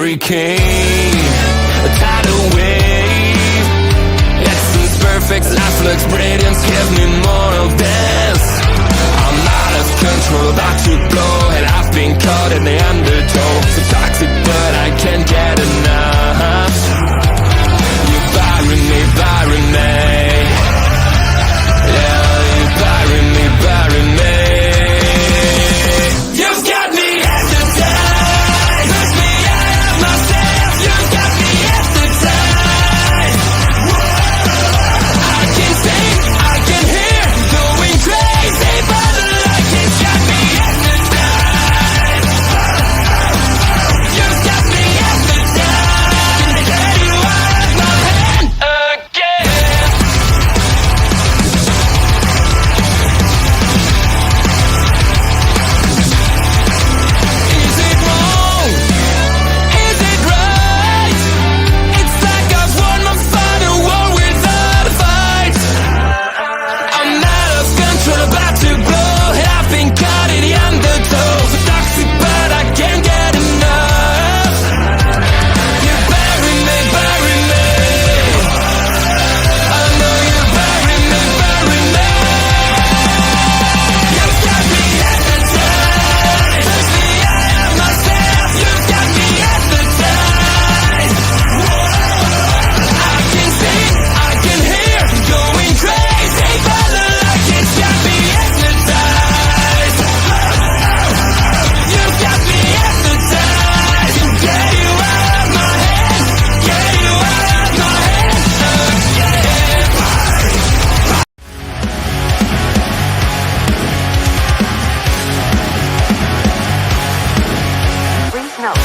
hurricane, a tidal wave. Essence perfect, life looks brilliant. Give me more of this. I'm out of control, about to blow, and I've been caught in the undertow. So toxic, but I can't get enough. You're burying me, burying me. Yeah, you're burying me, burying me. You've got me hypnotized. Push me out of myself. You've got me hypnotized. I can see, I can hear, going crazy, but the light has got me hypnotized. You've got me hypnotized. Can get you out of my hand again. Is it wrong? Is it right? It's like I've won my final war without a fight. I'm out of control, about to blow, and I've been caught in the undertow. So toxic, but I can't get enough. You bury me, bury me. I know you bury me, bury me. You've got me hypnotized. Push me out of myself. You've got me hypnotized. I can see, I can hear, going crazy, but the light has got me hypnotized. You've got me hypnotized. Can get you out of my head, get you out of my head again. Please note.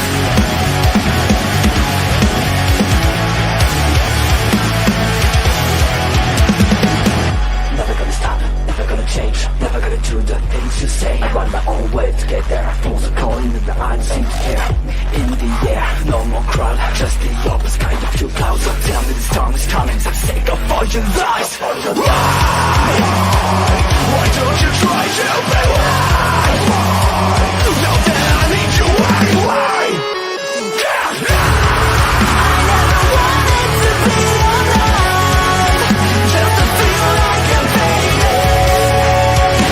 Never gonna stop, never gonna change, never gonna do the things you say. I run my own way to get there. Fools are calling and I don't seem to care. In the air, no more crowd, just the opposite kind of few clouds. So tell me this time is coming, for the sake of all your lies. Why don't you try to be why? Now that I need you, why? Just to feel like I'm fading.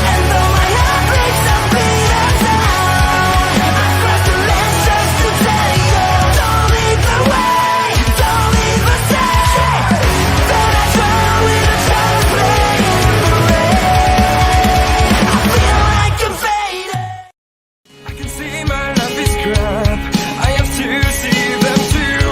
And though my heart breaks a beat at time, I press the lens just to tell you, don't leave the way, don't leave the stage. That I try with a child playing in the rain. I feel like I'm fading. I can see my life is crap. I have to see them too.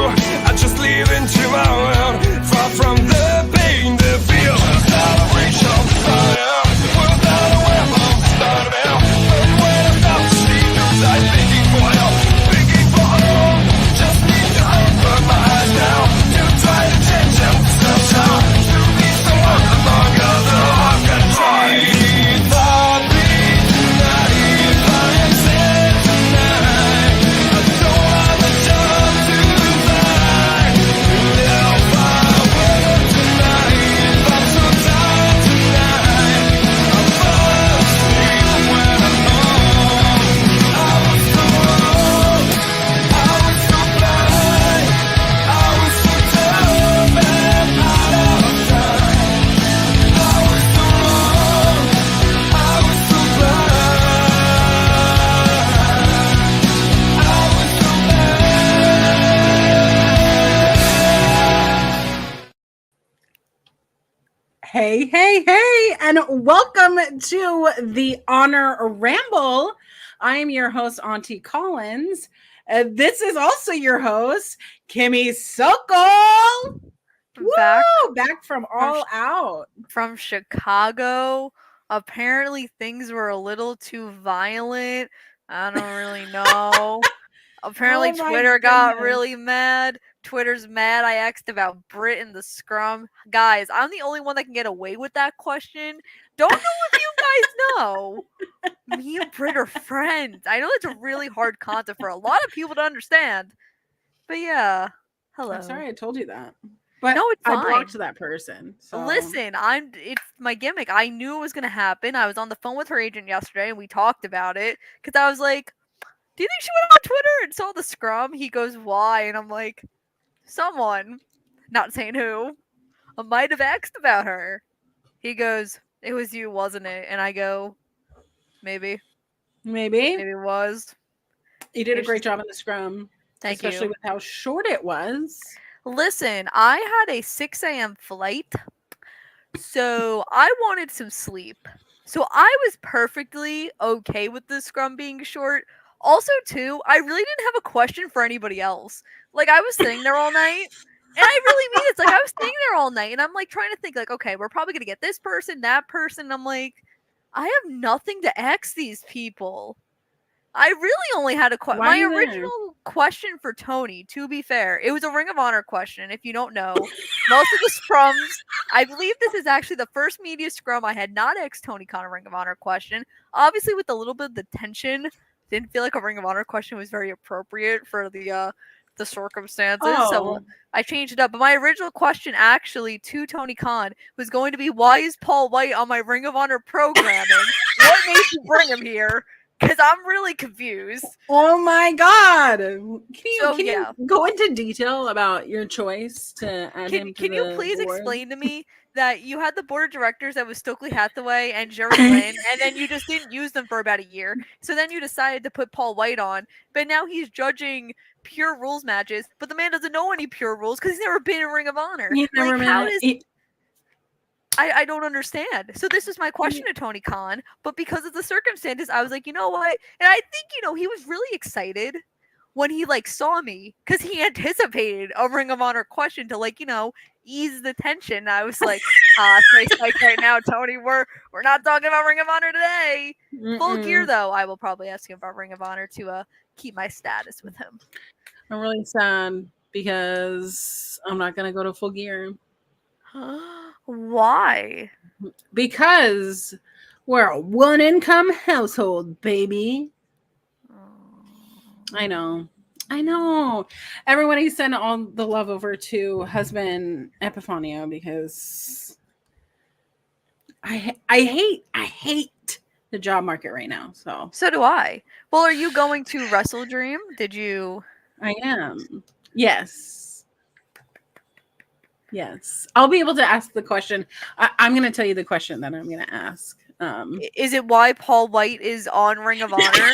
I just live into my world, far from the pain, the fear. Without a reach of fire, without a weapon to start out. But when I'm down to sleep, I'm thinking for help, thinking for hope. Just need to open my eyes now to try to change them somehow. To be someone among other, I'm gonna try. Thought me tonight, I am sad tonight. I don't have a job to find. If I were tonight, I'm so tired tonight. I fall asleep when I'm home. I was so wrong, I was so blind, I was so dumb and out of time. I was so wrong, I was so blind, I was so Hey, hey, hey, and welcome to the Honor Ramble. I am your host, Auntie Collins. This is also your host, Kimmy SokOLE. Back Woo! Back from All Out. from Chicago. Apparently things were a little too violent. I don't really know. Apparently Oh my Twitter got goodness. really mad. Twitter's mad. I asked about Brit and the scrum. Guys, I'm the only one that can get away with that question. Don't know if you guys know. Me and Brit are friends. I know it's a really hard concept for a lot of people to understand. But yeah. Hello. I'm sorry I told you that. But No, it's I fine. blocked that person. So. Listen, it's my gimmick. I knew it was gonna happen. I was on the phone with her agent yesterday and we talked about it. Cause I was like, Do you think she went on Twitter and saw the scrum? He goes, why? And I'm like, someone, not saying who, might have asked about her. He goes, it was you, wasn't it? And I go, maybe. Maybe. Maybe it was. You did a It's great just- job in the scrum. Thank especially you. with how short it was. Listen, I had a 6 a.m. flight, so I wanted some sleep. So I was perfectly okay with the scrum being short. Also, too, I really didn't have a question for anybody else. Like, I was sitting there all night, and I really mean it's like I was sitting there all night, and I'm like trying to think, like, okay, we're probably gonna get this person, that person. And I'm like, I have nothing to ask these people. I really only had a question. Why are My you there? original question for Tony, to be fair, it was a Ring of Honor question. If you don't know, most of the scrums, I believe this is actually the first media scrum I had not asked Tony Khan a Ring of Honor question. Obviously, with a little bit of the tension, didn't feel like a Ring of Honor question was very appropriate for the circumstances. So Oh, I changed it up. But my original question, actually, to Tony Khan was going to be, why is Paul White on my Ring of Honor programming? What made you bring him here? Because I'm really confused. oh my God! Can Yeah. you go into detail about your choice to add him to Can you the please board? explain to me that you had the board of directors that was Stokely Hathaway and Jerry Lynn, and then you just didn't use them for about a year. So then you decided to put Paul White on, but now he's judging pure rules matches, but the man doesn't know any pure rules because he's never been in Ring of Honor. He's never Like, how been- does he- I don't understand. So this was my question to Tony Khan, but because of the circumstances, I was like, you know what? And I think, he was really excited when he saw me because he anticipated a Ring of Honor question to ease the tension. I was like, stay psyched right now, Tony. We're not talking about Ring of Honor today. Full gear though, I will probably ask him about Ring of Honor to keep my status with him. I'm really sad because I'm not gonna go to full gear Why? because we're a one income household, baby. I know. Everybody send all the love over to husband Epifanio because I hate the job market right now. So do I. Well, are you going to Wrestle Dream? Did you? I am. Yes. I'll be able to ask the question. I'm going to tell you the question that I'm going to ask. Is it why Paul White is on Ring of Honor?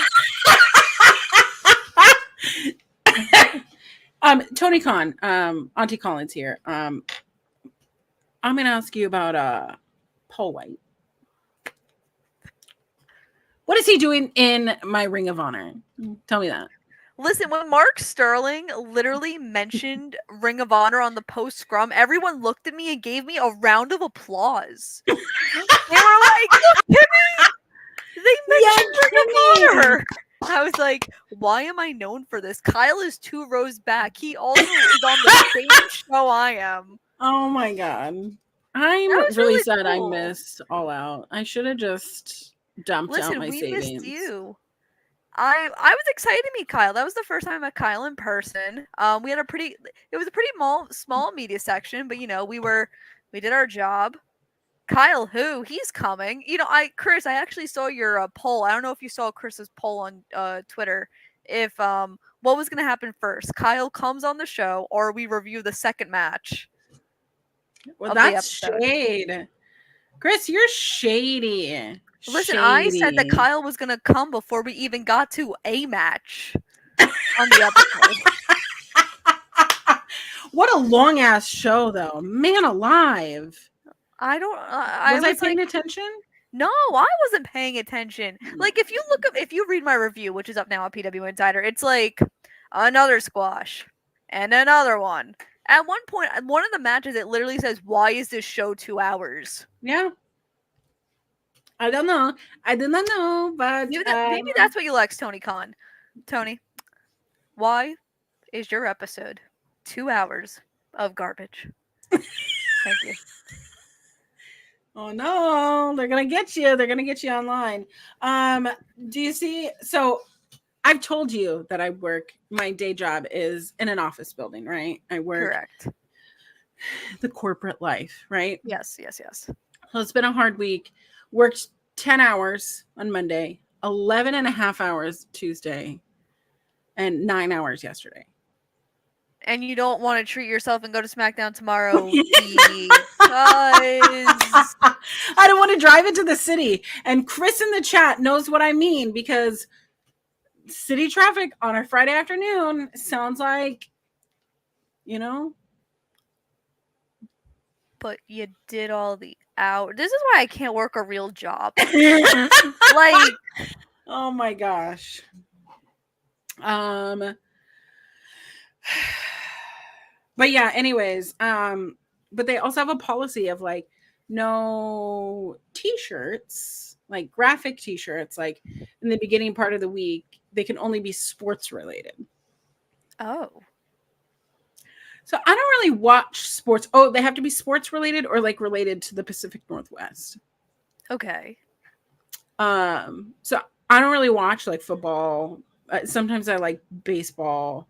Tony Khan, Auntie Collins here. I'm going to ask you about Paul White. What is he doing in my Ring of Honor? Tell me that. Listen, when Mark Sterling literally mentioned Ring of Honor on the post scrum, everyone looked at me and gave me a round of applause. They were like, "Look, Kimmy! They mentioned Ring of Honor." I was like, "Why am I known for this?" Kyle is 2 rows back. He also is on the same show I am. Oh my God. I'm was really really sad cool. I missed All Out. I should have just dumped out my we savings. missed you. I was excited to meet Kyle. That was the first time I met Kyle in person. We had it was a pretty small media section, but we did our job. Kyle, he's coming. Chris, I actually saw your poll. I don't know if you saw Chris's poll on Twitter. If what was gonna happen first? Kyle comes on the show, or we review the second match. Well, of the that's episode. shade. Chris, you're shady. Listen, I said that Shady. Kyle was gonna come before we even got to a match on the episode. What a long ass show, though. Man alive. I don't. Was I paying attention? No, I wasn't paying attention. Like, if you read my review, which is up now on PW Insider, it's like another squash and another one. At one point, one of the matches, it literally says, "Why is this show 2 hours?" Yeah. I don't know. I do not know, but Maybe that's what you like, Tony Khan. Tony, why is your episode 2 hours of garbage? Thank you. Oh no, they're gonna get you. They're gonna get you online. Do you see? So I've told you that I work. My day job is in an office building, right? I work Correct. the corporate life, right? Yes. So it's been a hard week. Worked 10 hours on Monday, 11 and a half hours Tuesday, and 9 hours yesterday. And you don't want to treat yourself and go to SmackDown tomorrow because I don't want to drive into the city. And Chris in the chat knows what I mean, because city traffic on a Friday afternoon sounds like, you know. but you did all the hours. This is why I can't work a real job. Like, oh my gosh. But yeah, anyways, but they also have a policy of like no t-shirts, like graphic t-shirts, like in the beginning part of the week, they can only be sports related. oh, So I don't really watch sports. Oh, they have to be sports related or like related to the Pacific Northwest. okay. So I don't really watch like football. Sometimes I like baseball.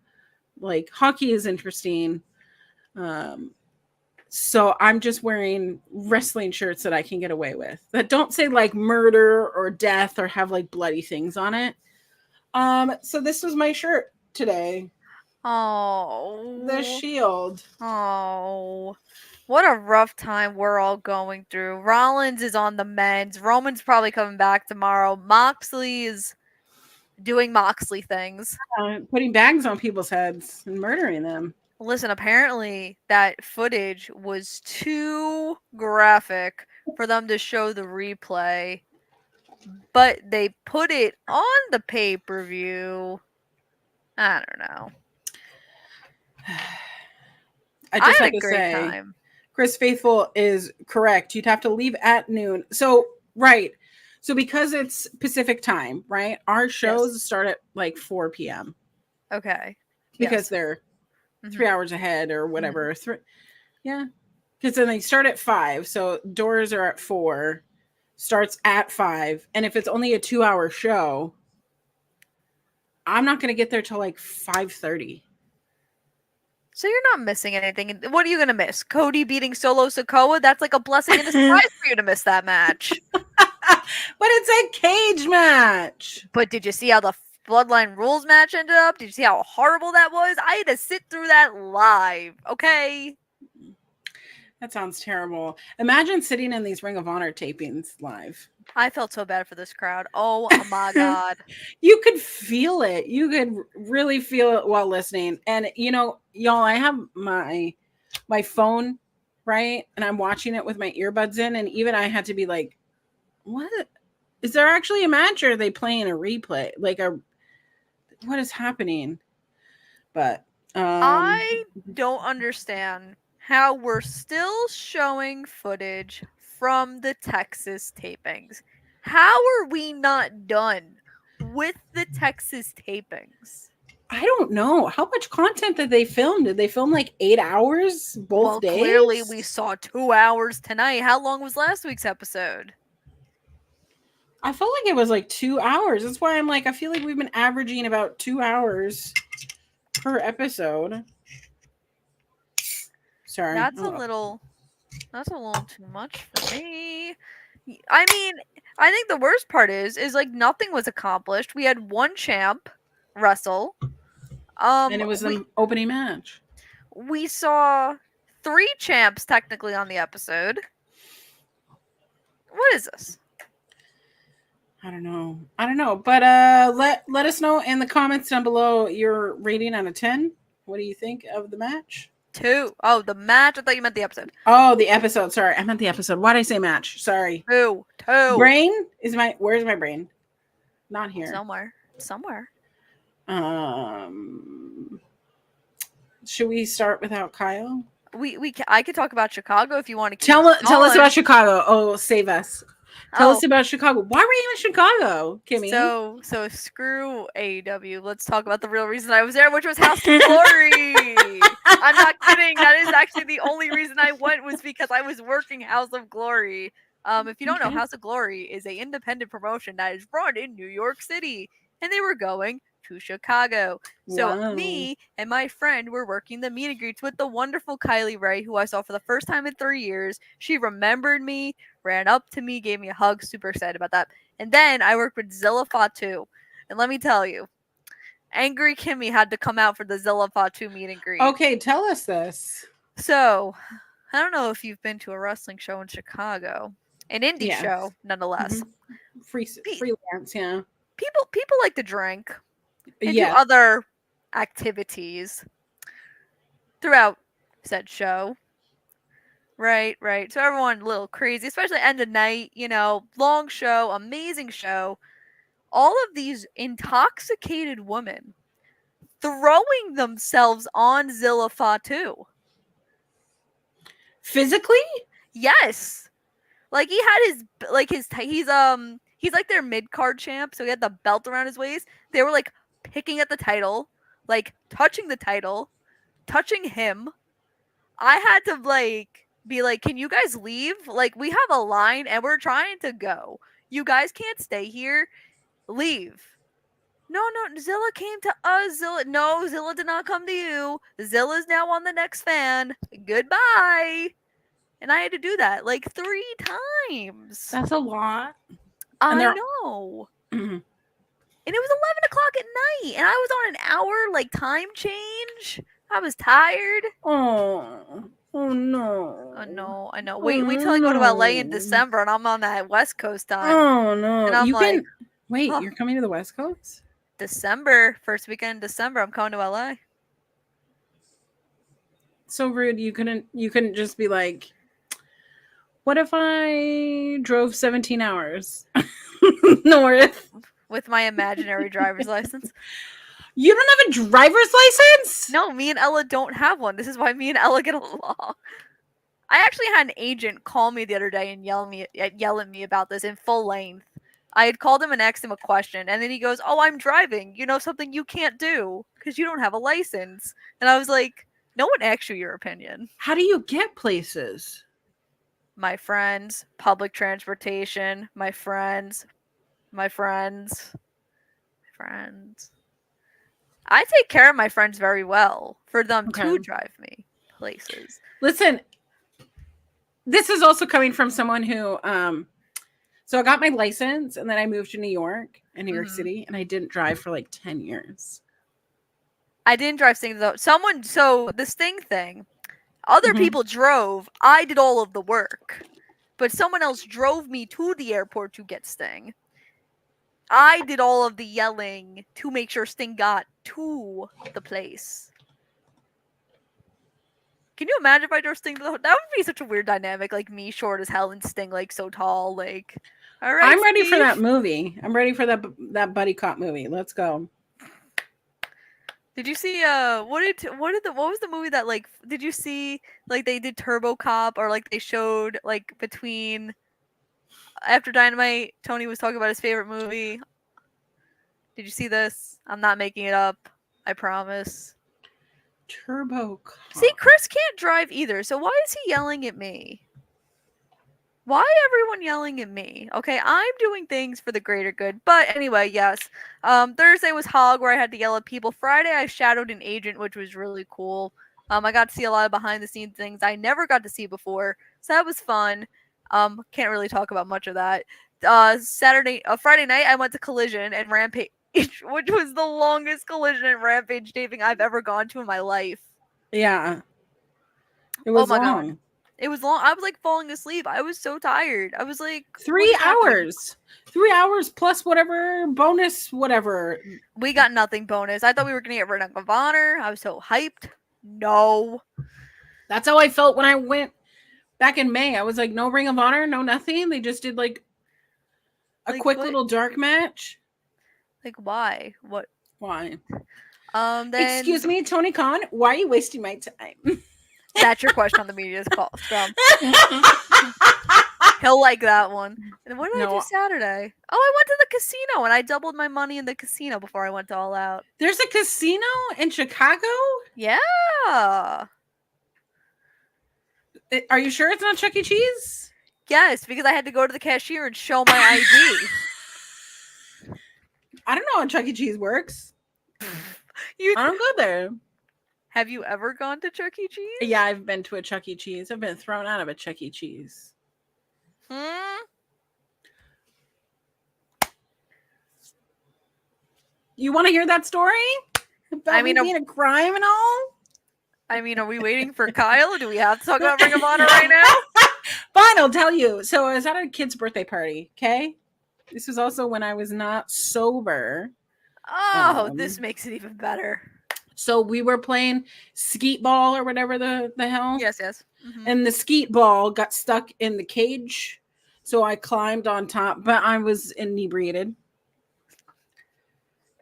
Like hockey is interesting. So I'm just wearing wrestling shirts that I can get away with that don't say like murder or death or have like bloody things on it. So this was my shirt today. Oh, The Shield. oh, what a rough time we're all going through. Rollins is on the mends. Roman's probably coming back tomorrow. Moxley is doing Moxley things. Putting bags on people's heads and murdering them. Listen, apparently that footage was too graphic for them to show the replay, but they put it on the pay-per-view. I don't know. I just had have a to great say, time. Chris Faithful is correct. You'd have to leave at noon. So, right. So because it's Pacific time, right? Our shows start at like 4 p.m. Okay. because Yes. they're Mhm. 3 hours ahead or whatever. Yeah. Because then they start at 5. So doors are at 4, starts at 5. And if it's only a 2-hour show, I'm not going to get there till like 5:30. So you're not missing anything. What are you gonna miss? Cody beating Solo Sikoa? That's like a blessing and a surprise for you to miss that match. But it's a cage match. But did you see how the Bloodline Rules match ended up? Did you see how horrible that was? I had to sit through that live. Okay. That sounds terrible. Imagine sitting in these Ring of Honor tapings live. I felt so bad for this crowd. Oh my god. You could feel it. You could really feel it while listening. And you know, y'all, I have my phone, right? And I'm watching it with my earbuds in, and even I had to be like, what? Is there actually a match, or are they playing a replay? Like what is happening? But I don't understand how we're still showing footage from the Texas tapings. How are we not done with the Texas tapings? I don't know. How much content did they film? Did they film like 8 hours both days? Clearly we saw 2 hours tonight. How long was last week's episode? I felt like it was like 2 hours. That's why I'm like, I feel like we've been averaging about 2 hours per episode. Sorry. That's a little too much for me. I mean, I think the worst part is like nothing was accomplished. We had one champ wrestle. And it was an opening match. We saw 3 champs technically on the episode. What is this? I don't know. But let us know in the comments down below your rating out of 10. What do you think of the match? 2. Oh, the match. I thought you meant the episode. Oh, the episode. Sorry, I meant the episode. Why did I say match? Sorry. 2. Brain is where's my brain? Not here. Somewhere. Should we start without Kyle? I could talk about Chicago if you want to. Tell us about Chicago. Oh, save us. Tell us about Chicago. Why were you in Chicago, Kimmy? So screw AEW. Let's talk about the real reason I was there, which was House of Glory. I'm not kidding. That is actually the only reason I went, was because I was working House of Glory. If you don't know, House of Glory is an independent promotion that is run in New York City, and they were going to Chicago. So me and my friend were working the meet and greets with the wonderful Kylie Ray, who I saw for the first time in 3 years. She remembered me, ran up to me, gave me a hug, super excited about that. And then I worked with Zilla Fatu. And let me tell you, Angry Kimmy had to come out for the Zilla Fatu meet and greet. Okay, tell us this. So, I don't know if you've been to a wrestling show in Chicago, an indie Yes. show, nonetheless. Freelance, yeah. People like to drink and do Yeah. other activities throughout said show. Right. So everyone a little crazy, especially end of night, long show, amazing show. All of these intoxicated women throwing themselves on Zilla Fatu. Physically? Yes. Like he had he's like their mid-card champ, so he had the belt around his waist. They were like picking at the title, like touching the title, touching him. I had to be like, "Can you guys leave? Like we have a line and we're trying to go. You guys can't stay here. Leave." No, Zilla came to us. Zilla did not come to you. Zilla's now on the next fan. Goodbye. And I had to do that like 3 times. That's a lot. I know. Mhm. And it was 11 o'clock at night. And I was on an hour time change. I was tired. Oh no. I know. Wait till I go to LA in December and I'm on that West Coast time. Oh no. And I'm Wait, huh. You're coming to the West Coast? December, first weekend in December, I'm coming to LA. So rude. You couldn't just be like, what if I drove 17 hours north? With my imaginary driver's license. You don't have a driver's license? No, me and Ella don't have one. This is why me and Ella get along. I actually had an agent call me the other day and yell at me about this in full length. I had called him and asked him a question, and then he goes, "Oh, I'm driving. You know something you can't do because you don't have a license." And I was like, "No one asked you your opinion." How do you get places? My friends, public transportation, my friends. I take care of my friends very well for them to drive me places. Listen, this is also coming from someone who so I got my license and then I moved to New York and New York City and I didn't drive for like 10 years. I didn't drive Sting though. So the Sting thing, other people drove. I did all of the work. But someone else drove me to the airport to get Sting. I did all of the yelling to make sure Sting got to the place. Can you imagine if I drove Sting to the hotel? That would be such a weird dynamic, like me short as hell and Sting so tall. Like, all right, I'm ready Steve. for that movie. I'm ready for that buddy cop movie. Let's go. Did you see what was the movie that did you see they did Turbo Cop or they showed between after Dynamite Tony was talking about his favorite movie? Did you see this? I'm not making it up. I promise. Turbo Cop. See, Chris can't drive either, so why is he yelling at me? Why everyone yelling at me? Okay, I'm doing things for the greater good. But anyway, yes. Thursday was Hog, where I had to yell at people. Friday, I shadowed an agent, which was really cool. I got to see a lot of behind-the-scenes things I never got to see before, so that was fun. Can't really talk about much of that. Friday night, I went to Collision and Rampage, which was the longest Collision and Rampage taping I've ever gone to in my life. Yeah. It was long. God. It was long. I was falling asleep. I was so tired. I was 3 hours. 3 hours plus whatever bonus, whatever. We got nothing bonus. I thought we were going to get Ring of Honor. I was so hyped. No. That's how I felt when I went back in May. I was like, no Ring of Honor, no nothing. They just did a quick little dark match. Why? What? Why? Then... Excuse me, Tony Khan, why are you wasting my time? That's your question on the media's call. He'll like that one. And what did I do Saturday? Oh, I went to the casino and I doubled my money in the casino before I went to All Out. There's a casino in Chicago? Yeah. Are you sure it's not Chuck E. Cheese? Yes, because I had to go to the cashier and show my ID. I don't know how Chuck E. Cheese works. I don't go there. Have you ever gone to Chuck E. Cheese? Yeah, I've been to a Chuck E. Cheese. I've been thrown out of a Chuck E. Cheese. You want to hear that story about me being a crime and all? I mean, are we waiting for Kyle? Do we have to talk about Ring of Honor right now? Fine, I'll tell you. So I was at a kid's birthday party. Okay, this was also when I was not sober. Oh, this makes it even better. So we were playing skeet ball or whatever the hell. Yes, yes. Mm-hmm. And the skeet ball got stuck in the cage. So I climbed on top, but I was inebriated.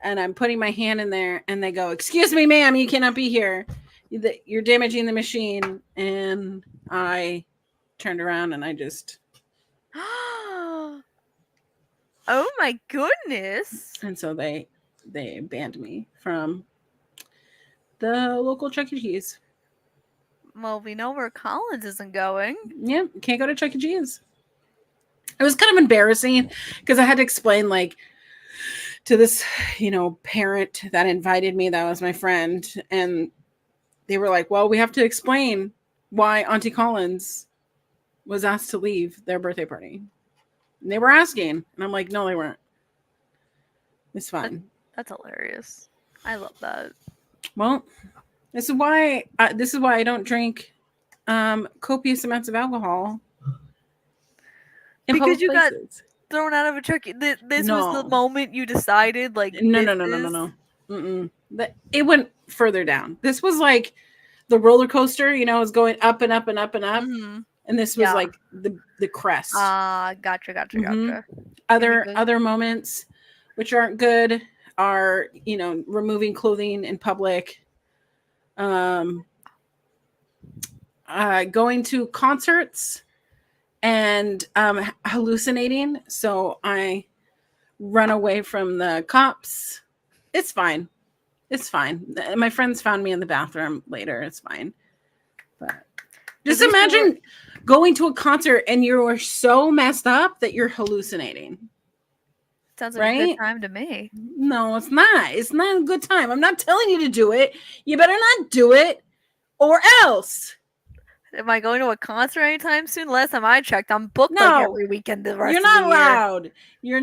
And I'm putting my hand in there, and they go, "Excuse me, ma'am, you cannot be here. You're damaging the machine." And I turned around and I just... Oh my goodness. And so they banned me from the local Chuck E. Cheese. Well, we know where Collins isn't going. Yeah, can't go to Chuck E. Cheese. It was kind of embarrassing because I had to explain, like, to this, parent that invited me, that was my friend, and they were like, "Well, we have to explain why Auntie Collins was asked to leave their birthday party." And they were asking, and I'm like, "No, they weren't. It's fine." That's hilarious. I love that. Well, this is why I don't drink copious amounts of alcohol in because public you places. got thrown out of a Chuck E. This No. was the moment you decided, like, No. It went further down. This was like the roller coaster, it was going up and up and up and up. Mm-hmm. And this was like the crest. Gotcha. Other moments which aren't good are, removing clothing in public, going to concerts and hallucinating. So I run away from the cops. It's fine. My friends found me in the bathroom later. It's fine. But just imagine going to a concert and you're so messed up that you're hallucinating. Sounds like a good time to me. No, it's not. It's not a good time. I'm not telling you to do it. You better not do it, or else. Am I going to a concert anytime soon? Last time I checked, I'm booked like every weekend the rest you're of the not year. allowed. You're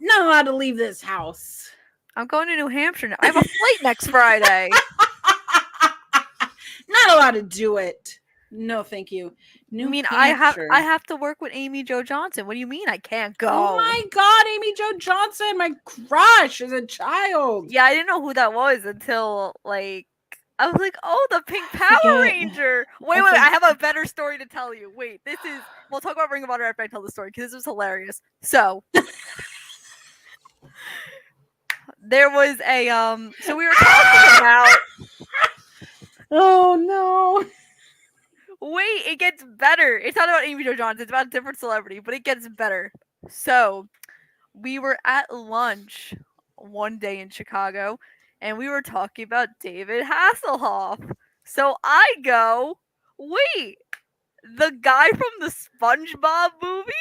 not allowed to leave this house. I'm going to New Hampshire. I have a flight next Friday. Not allowed to do it. No, thank you. Hampshire. I have to work with Amy Jo Johnson. What do you mean I can't go? Oh my God, Amy Jo Johnson, my crush as a child. Yeah, I didn't know who that was until I was like, oh, the Pink Power Ranger. Wait, I have a better story to tell you. Wait, we'll talk about Ring of Honor after I tell the story because this was hilarious. So there was so we were talking about. Oh no. Wait, it gets better. It's not about Amy Jo Johnson. It's about a different celebrity, but it gets better. So, we were at lunch one day in Chicago, and we were talking about David Hasselhoff. So, I go, wait, the guy from the SpongeBob movie?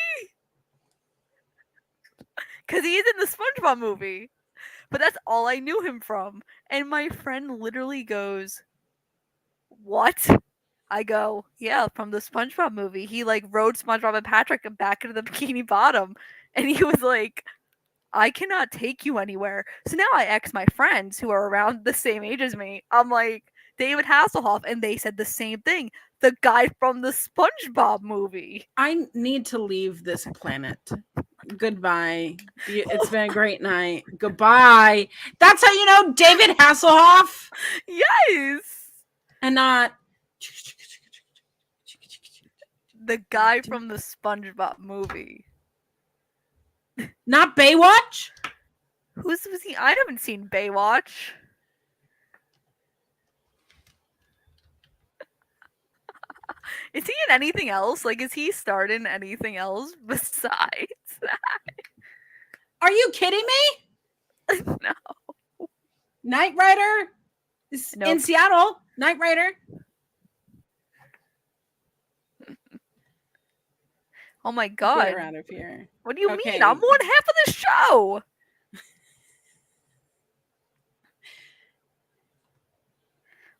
Because he is in the SpongeBob movie. But that's all I knew him from. And my friend literally goes, what? I go, yeah, from the SpongeBob movie. He rode SpongeBob and Patrick back into the Bikini Bottom. And he was like, I cannot take you anywhere. So now I asked my friends who are around the same age as me. I'm like, David Hasselhoff. And they said the same thing. The guy from the SpongeBob movie. I need to leave this planet. Goodbye. It's been a great night. Goodbye. That's how you know David Hasselhoff? Yes. And not the guy from the SpongeBob movie. Not Baywatch? Was he? I haven't seen Baywatch. Is he in anything else? Is he starred in anything else besides that? Are you kidding me? No. Knight Rider? Nope. In Seattle. Knight Rider. Oh my God. Get her out of here. What do you mean? I'm one half of the show.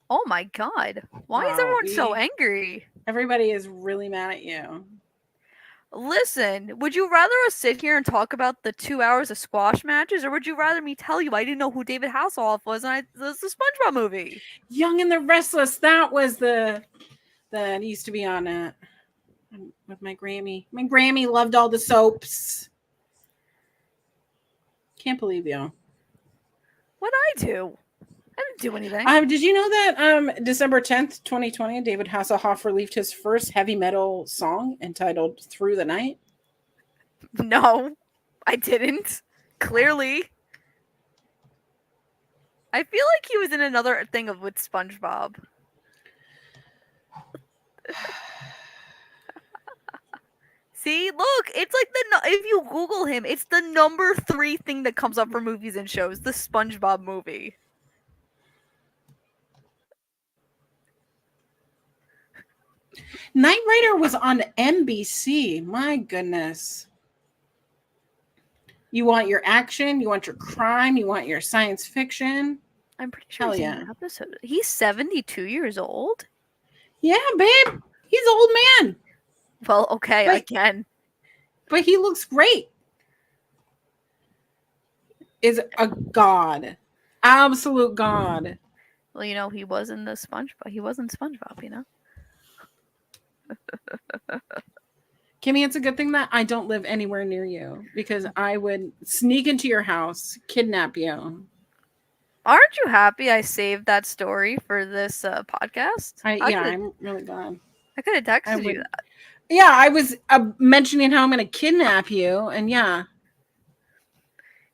Oh my God. Why is everyone so angry? Everybody is really mad at you. Listen, would you rather us sit here and talk about the 2 hours of squash matches, or would you rather me tell you I didn't know who David Hasselhoff was and it's the SpongeBob movie? Young and the Restless. That was that used to be on with my Grammy. My Grammy loved all the soaps. Can't believe you. What'd I do? I didn't do anything. Did you know that December 10th, 2020, David Hasselhoff released his first heavy metal song entitled Through the Night? No, I didn't. Clearly. I feel like he was in another thing with SpongeBob. See, look, it's like if you Google him, it's the number 3 thing that comes up for movies and shows, the SpongeBob movie. Knight Rider was on NBC. My goodness. You want your action, you want your crime, you want your science fiction. I'm pretty sure Hell he's yeah. in an episode. He's 72 years old? Yeah, babe. He's an old man. Well, okay, But- I can. But he looks great. Is a god. Absolute god. Well, you know, he was in SpongeBob, you know? Kimmy, it's a good thing that I don't live anywhere near you because I would sneak into your house, kidnap you. Aren't you happy I saved that story for this podcast? I'm really glad. I could have texted you would- that. Yeah, I was mentioning how I'm going to kidnap you, and yeah.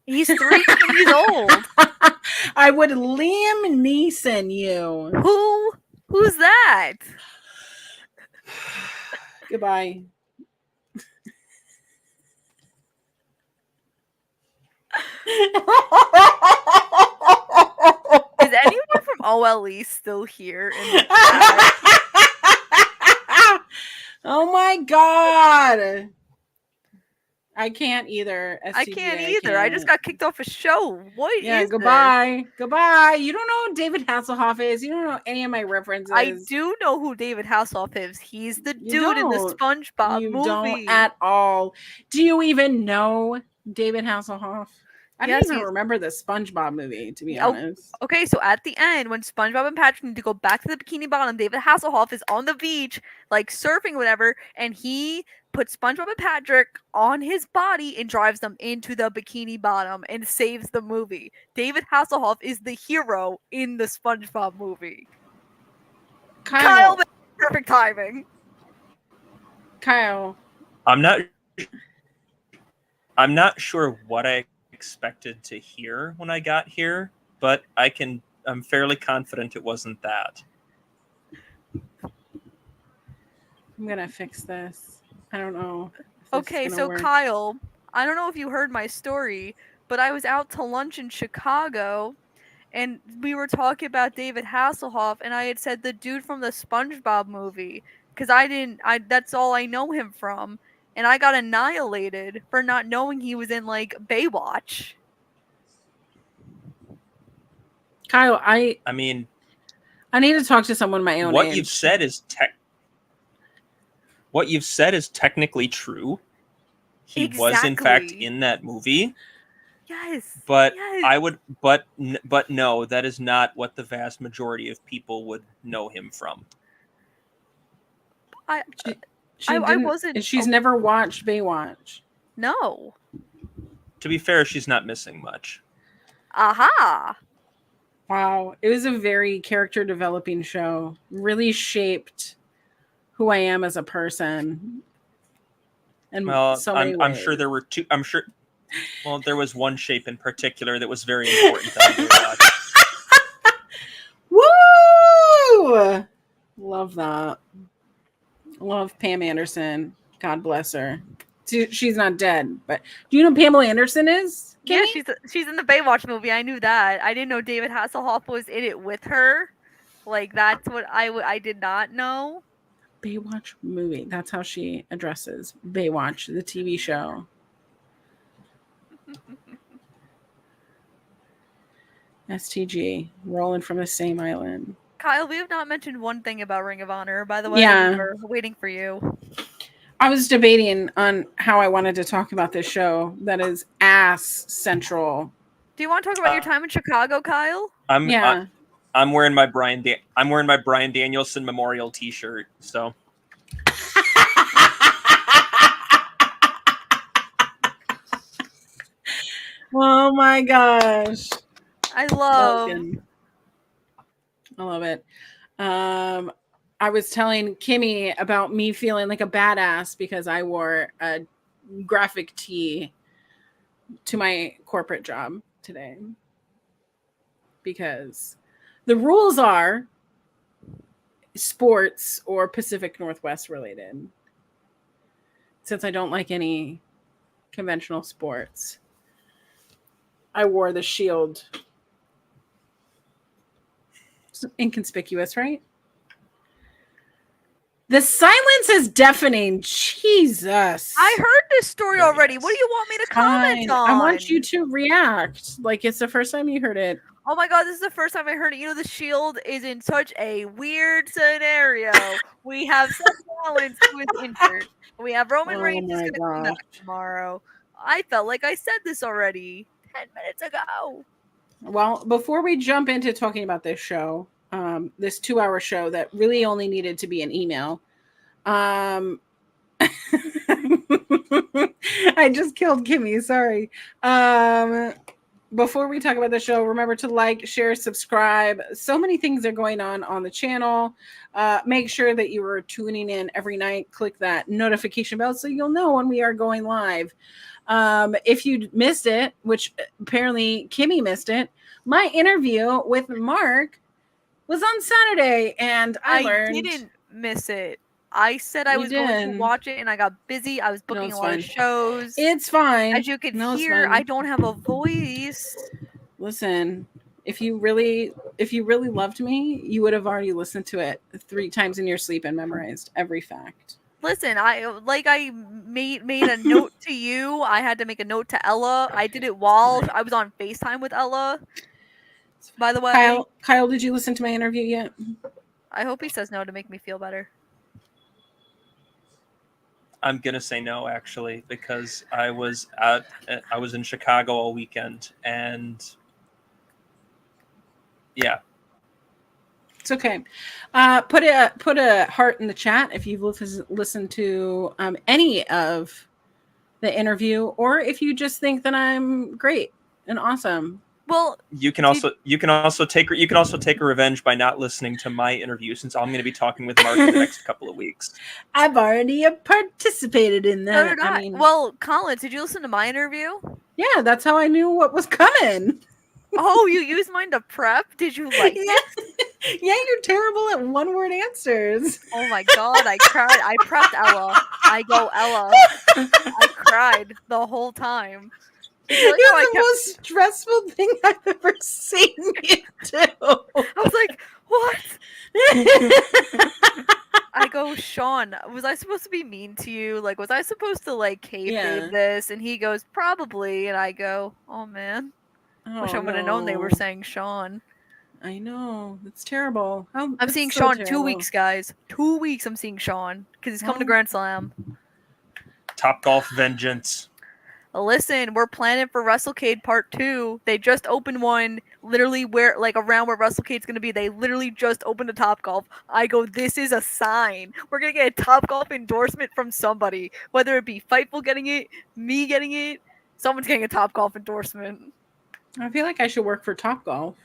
He's 3 years old. I would Liam Neeson you. Who's that? Goodbye. Is anyone from OLE still here? In the chat? Oh my god. I can't either. I can't either. I just got kicked off a show. What Yeah, is goodbye. Goodbye. You don't know who David Hasselhoff is. You don't know any of my references. this? I do know who David Hasselhoff is. He's the You dude in the don't. SpongeBob You movie. don't at all. Do you even know David Hasselhoff? I Yes, don't even he's- remember the SpongeBob movie, to be Oh, honest. Okay, so at the end, when SpongeBob and Patrick need to go back to the Bikini Bottom, David Hasselhoff is on the beach, like surfing, whatever, and he puts SpongeBob and Patrick on his body and drives them into the Bikini Bottom and saves the movie. David Hasselhoff is the hero in the SpongeBob movie. Kyle, perfect timing. Kyle. I'm not sure what I expected to hear when I got here, but I'm fairly confident it wasn't that. I'm going to fix this. I don't know. if this is Okay, gonna so work. Kyle, I don't know if you heard my story, but I was out to lunch in Chicago and we were talking about David Hasselhoff and I had said the dude from the SpongeBob movie because that's all I know him from, and I got annihilated for not knowing he was in like Baywatch. Kyle, I mean, I need to talk to someone my own what age. you've said is technically true. He was in fact Exactly. in that movie, Yes. but yes. I would but no, that is not what the vast majority of people would know him from. She I didn't- wasn't- She's oh. never watched Baywatch. No. To be fair, she's not missing much. Aha. Wow. It was a very character developing show. Really shaped who I am as a person. And Well, so many I'm sure ways. there were two. I'm sure. Well, there was one shape in particular that was very important. That I watched. Woo! Love that. Love Pam Anderson. God bless her. She's not dead, but do you know who Pamela Anderson is? Yeah, Kimmy? she's in the Baywatch movie. I knew that. I didn't know David Hasselhoff was in it with her. Like that's what I did not know. Baywatch movie. That's how she addresses Baywatch, the TV show. STG, rolling from the same island. Kyle, we have not mentioned one thing about Ring of Honor. By the way, Yeah. we're waiting for you. I was debating on how I wanted to talk about this show that is ass central. Do you want to talk about your time in Chicago, Kyle? Yeah. I'm wearing my I'm wearing my Brian Danielson Memorial T-shirt. So Oh my gosh. I love. I love it. I was telling Kimmy about me feeling like a badass because I wore a graphic tee to my corporate job today. Because the rules are sports or Pacific Northwest related. Since I don't like any conventional sports, I wore the shield. It's inconspicuous, right? The silence is deafening. Jesus. I heard this story already. What do you want me to comment Fine. on? I want you to react like it's the first time you heard it. Oh my god, this is the first time I heard it. You know, the Shield is in such a weird scenario. We have Seth Rollins who is injured. We have Roman Oh Reigns who's my going to come back tomorrow. I felt like I said this already 10 minutes ago. Well, before we jump into talking about this show, this 2-hour show that really only needed to be an email, I just killed Kimmy. Sorry. Before we talk about the show, remember to like, share, subscribe. So many things are going on the channel. Make sure that you are tuning in every night. Click that notification bell so you'll know when we are going live. If you missed it, which apparently Kimmy missed it, my interview with Mark was on Saturday, and I learned. Didn't miss it. I said I You was going to did. watch it, and I got busy. I was booking it's a lot fine. of shows. It's fine. As you can No, it's hear, fine. I don't have a voice. Listen, if you really loved me, you would have already listened to it 3 times in your sleep and memorized every fact. Listen, I made a note to you. I had to make a note to Ella. I did it while I was on FaceTime with Ella. By the way, Kyle, did you listen to my interview yet? I hope he says no to make me feel better. I'm gonna say no, actually, because I was in Chicago all weekend, and yeah, It's okay. Put a heart in the chat if you've listened to any of the interview, or if you just think that I'm great and awesome. Well, you can also take a revenge by not listening to my interview, since I'm going to be talking with Mark in the next couple of weeks. I've already participated in that. So did I. Well, Collins, did you listen to my interview? Yeah, that's how I knew what was coming. Oh, you used mine to prep? Did you like it? Yeah, you're terrible at one-word answers. Oh my god, I cried. I prepped Ella. I go, Ella. I cried the whole time. You're the most stressful thing I've ever seen you do. I was like, what? I go, Sean, was I supposed to be mean to you? Like, was I supposed to, like, kayfabe this? And he goes, probably. And I go, oh, man. Wish I would have known they were saying Sean. I know. It's terrible. I'm seeing so Sean terrible. 2 weeks, guys. 2 weeks I'm seeing Sean. Because he's coming to Grand Slam. Top Golf Vengeance. Listen, we're planning for WrestleCade Part 2. They just opened one literally around where WrestleCade's going to be. They literally just opened a Topgolf. I go, this is a sign. We're going to get a Topgolf endorsement from somebody. Whether it be Fightful getting it, me getting it, someone's getting a Topgolf endorsement. I feel like I should work for Topgolf.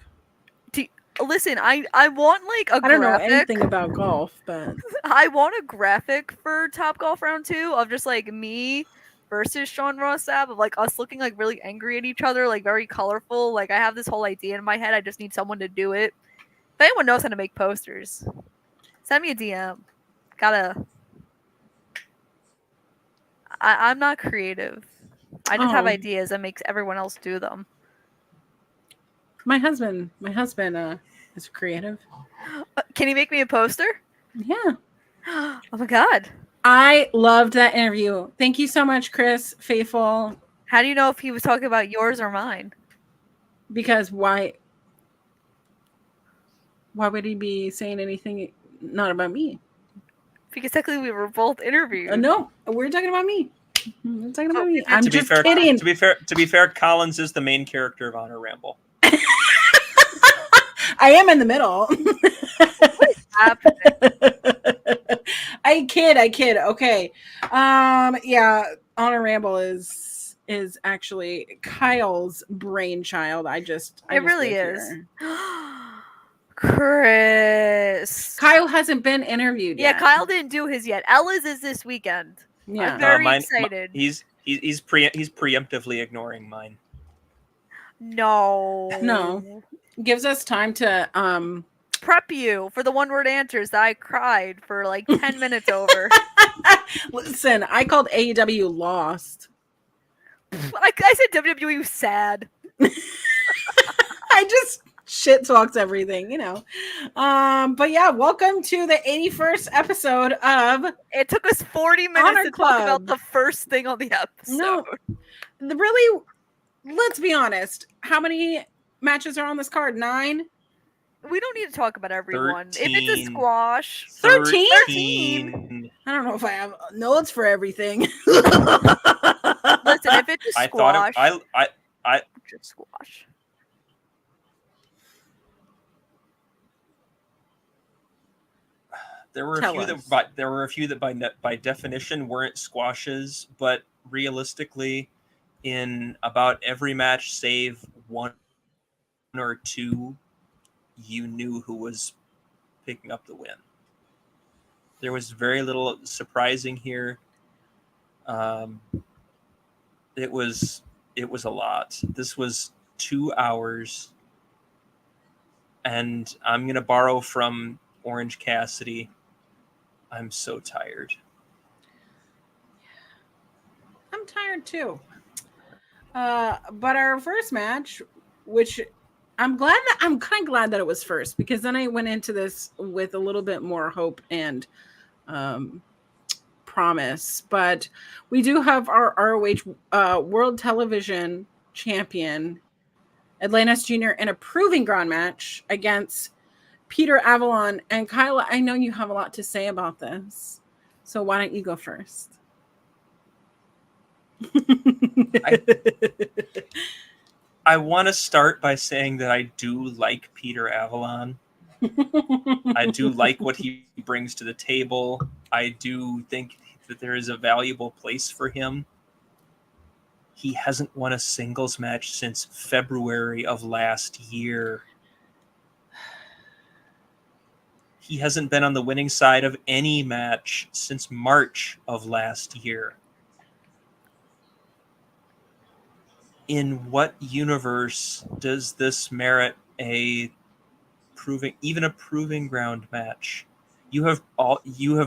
Listen, I want like a graphic. I don't know anything about golf, but I want a graphic for Topgolf Round 2 of just like me versus Sean Ross Sapp, of like us looking like really angry at each other, like very colorful. Like I have this whole idea in my head. I just need someone to do it. If anyone knows how to make posters, send me a DM. I'm not creative. I just have ideas and makes everyone else do them. My husband is creative. Can you make me a poster? Yeah. Oh my god. I loved that interview. Thank you so much, Chris Faithful. How do you know if he was talking about yours or mine? Because why would he be saying anything not about me? Because technically we were both interviewed. No, we're talking about me. We're talking about Oh, me. I'm To be just fair, kidding. to be fair, Collins is the main character of Honor Ramble. I am in the middle. What is happening? I kid. Okay. Yeah, Honor Ramble is actually Kyle's brainchild. I just really live is. here. Chris. Kyle hasn't been interviewed Yeah, yet. Kyle didn't do his yet. Ella's is this weekend. Yeah. I'm very Mine- excited. He's preemptively ignoring mine. No. Gives us time to Prep you for the one-word answers that I cried for like 10 minutes over. listen, I called AEW lost. I said WWE sad. I just shit talks everything, you know. But yeah, welcome to the 81st episode of It took us 40 minutes Honor to Club. talk about the first thing on the episode. No, really, let's be honest. How many matches are on this card? 9? We don't need to talk about everyone. If it's a 13. squash, 13? I don't know if I have notes for everything. listen, if it's a I squash, thought I just squash. there were Tell a few us. that by definition weren't squashes, but realistically, in about every match save one or two, you knew who was picking up the win. There was very little surprising here. It was a lot. This was 2 hours, and I'm gonna borrow from Orange Cassidy. I'm so tired. I'm tired too. But our first match, which I'm kind of glad that it was first, because then I went into this with a little bit more hope and promise. But we do have our ROH World Television Champion Atlantis Jr. in a proving ground match against Peter Avalon. And Kyla, I know you have a lot to say about this, so why don't you go first? I want to start by saying that I do like Peter Avalon. I do like what he brings to the table. I do think that there is a valuable place for him. He hasn't won a singles match since February of last year. He hasn't been on the winning side of any match since March of last year. In what universe does this merit a proving ground match? You have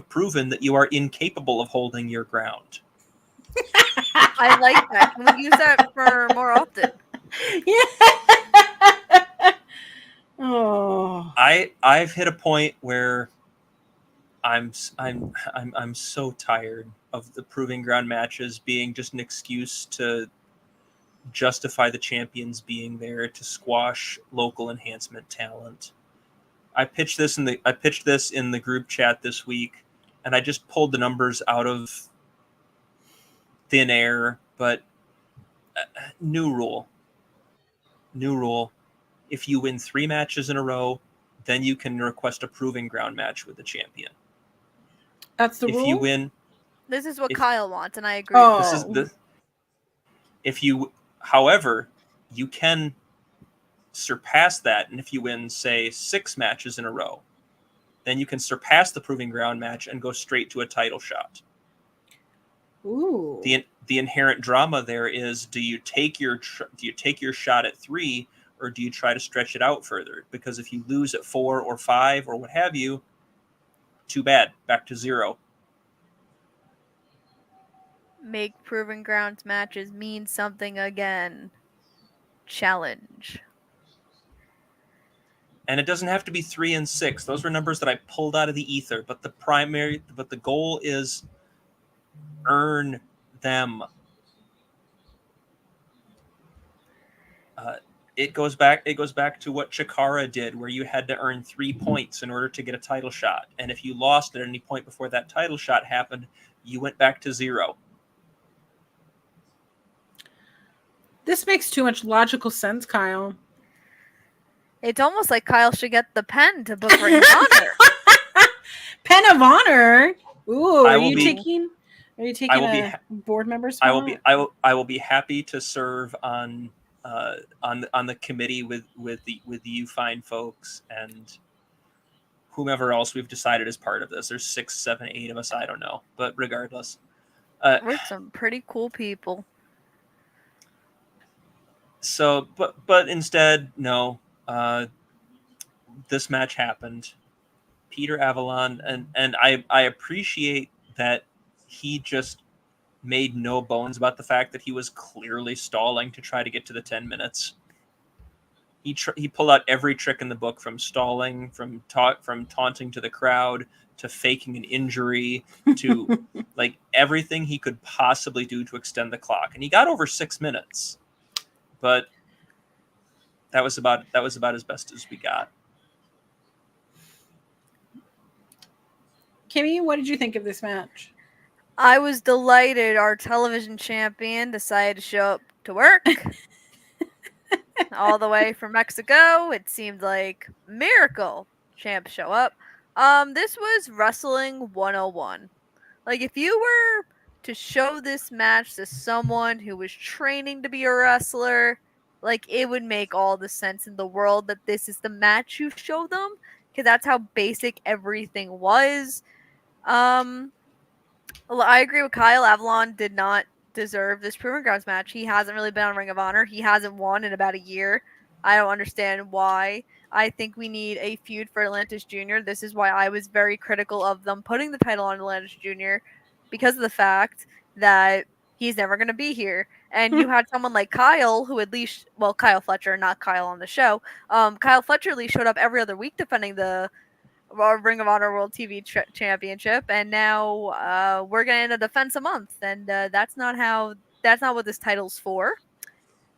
proven that you are incapable of holding your ground. I like that. Can we use that for more often? Yeah. Oh. I've hit a point where I'm so tired of the proving ground matches being just an excuse to justify the champions being there to squash local enhancement talent. I pitched this in the group chat this week, and I just pulled the numbers out of thin air, but new rule. If you win 3 matches in a row, then you can request a proving ground match with the champion. That's the If rule? you win, This is what If- Kyle wants, and I agree. Oh. this is the. However, you can surpass that, and if you win, say, 6 matches in a row, then you can surpass the proving ground match and go straight to a title shot. Ooh. The inherent drama there is: do you take your shot at 3, or do you try to stretch it out further? Because if you lose at 4 or 5 or what have you, too bad, back to 0. Make proving grounds matches mean something again. Challenge. And it doesn't have to be 3 and 6. Those were numbers that I pulled out of the ether. But the goal is earn them. it goes back to what Chikara did, where you had to earn 3 points in order to get a title shot, and if you lost at any point before that title shot happened, you went back to 0. This makes too much logical sense, Kyle. It's almost like Kyle should get the pen to book Ring of Honor. Pen of Honor. Ooh, I are will you be- taking I will be a board member I spot? will be happy to serve on the committee with you fine folks and whomever else we've decided is part of this. There's 6, 7, 8 of us. I don't know, but regardless, We're some pretty cool people. so but instead, no. This match happened. Peter Avalon, and I appreciate that he just made no bones about the fact that he was clearly stalling to try to get to the 10 minutes. He pulled out every trick in the book, from stalling, from taunting to the crowd, to faking an injury, to like everything he could possibly do to extend the clock, and he got over 6 minutes, but that was about as best as we got. Kimmy, what did you think of this match? I was delighted our television champion decided to show up to work. All the way from Mexico. It seemed like miracle champ show up. This was wrestling 101. Like, if you were to show this match to someone who was training to be a wrestler, like, it would make all the sense in the world that this is the match you show them, because that's how basic everything was. I agree with Kyle. Avalon did not deserve this Proving Grounds match. He hasn't really been on Ring of Honor. He hasn't won in about a year. I don't understand why. I think we need a feud for Atlantis Jr. This is why I was very critical of them putting the title on Atlantis Jr. because of the fact that he's never going to be here. And you had someone like Kyle, who at least, well, Kyle Fletcher, not Kyle on the show. Kyle Fletcher at least showed up every other week defending the Ring of Honor World TV Championship, and now we're getting a defense a month, and that's not what this title's for.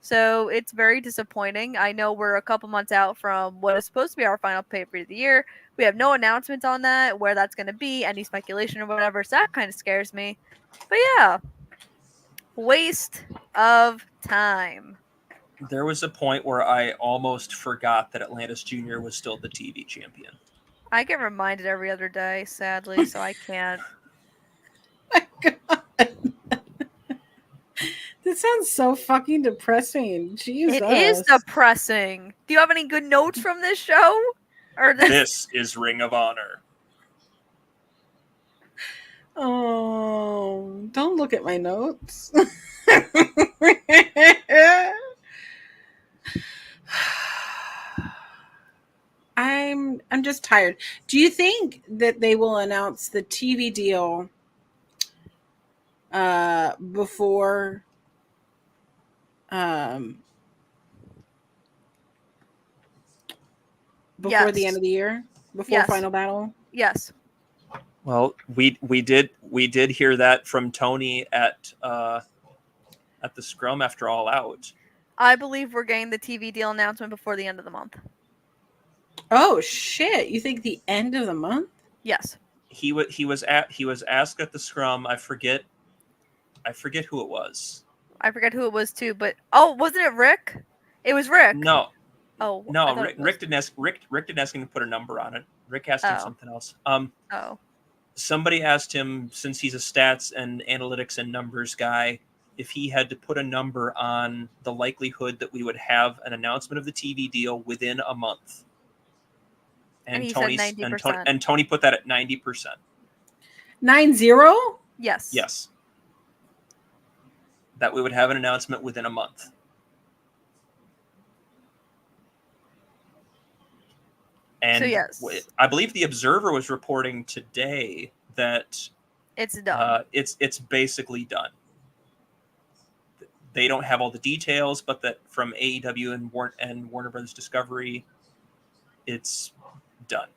So it's very disappointing. I know we're a couple months out from what is supposed to be our final pay-per-view of the year. We have no announcements on that, where that's going to be, any speculation or whatever, so that kind of scares me. But yeah, waste of time. There was a point where I almost forgot that Atlantis Jr. was still the TV champion. I get reminded every other day, sadly, so I can't. My God. This sounds so fucking depressing. Jesus. It is depressing. Do you have any good notes from this show? Or This is Ring of Honor. Oh, don't look at my notes. I'm just tired. Do you think that they will announce the TV deal before Yes. the end of the year? Before Yes. Final Battle? Yes. Well, we did hear that from Tony at the scrum after All Out. I believe we're getting the TV deal announcement before the end of the month. Oh shit! You think the end of the month? Yes. He was asked at the scrum. I forget who it was. I forget who it was too, but wasn't it Rick? It was Rick. No, Oh. I no. thought it was- Rick didn't ask him to put a number on it. Rick asked him Oh. something else. Oh. Somebody asked him, since he's a stats and analytics and numbers guy, if he had to put a number on the likelihood that we would have an announcement of the TV deal within a month. And he said 90%. And Tony put that at 90%. 9-0? Yes. Yes. That we would have an announcement within a month. And So, yes. I believe the Observer was reporting today that It's done. it's basically done. They don't have all the details, but that from AEW and Warner Brothers Discovery, it's done.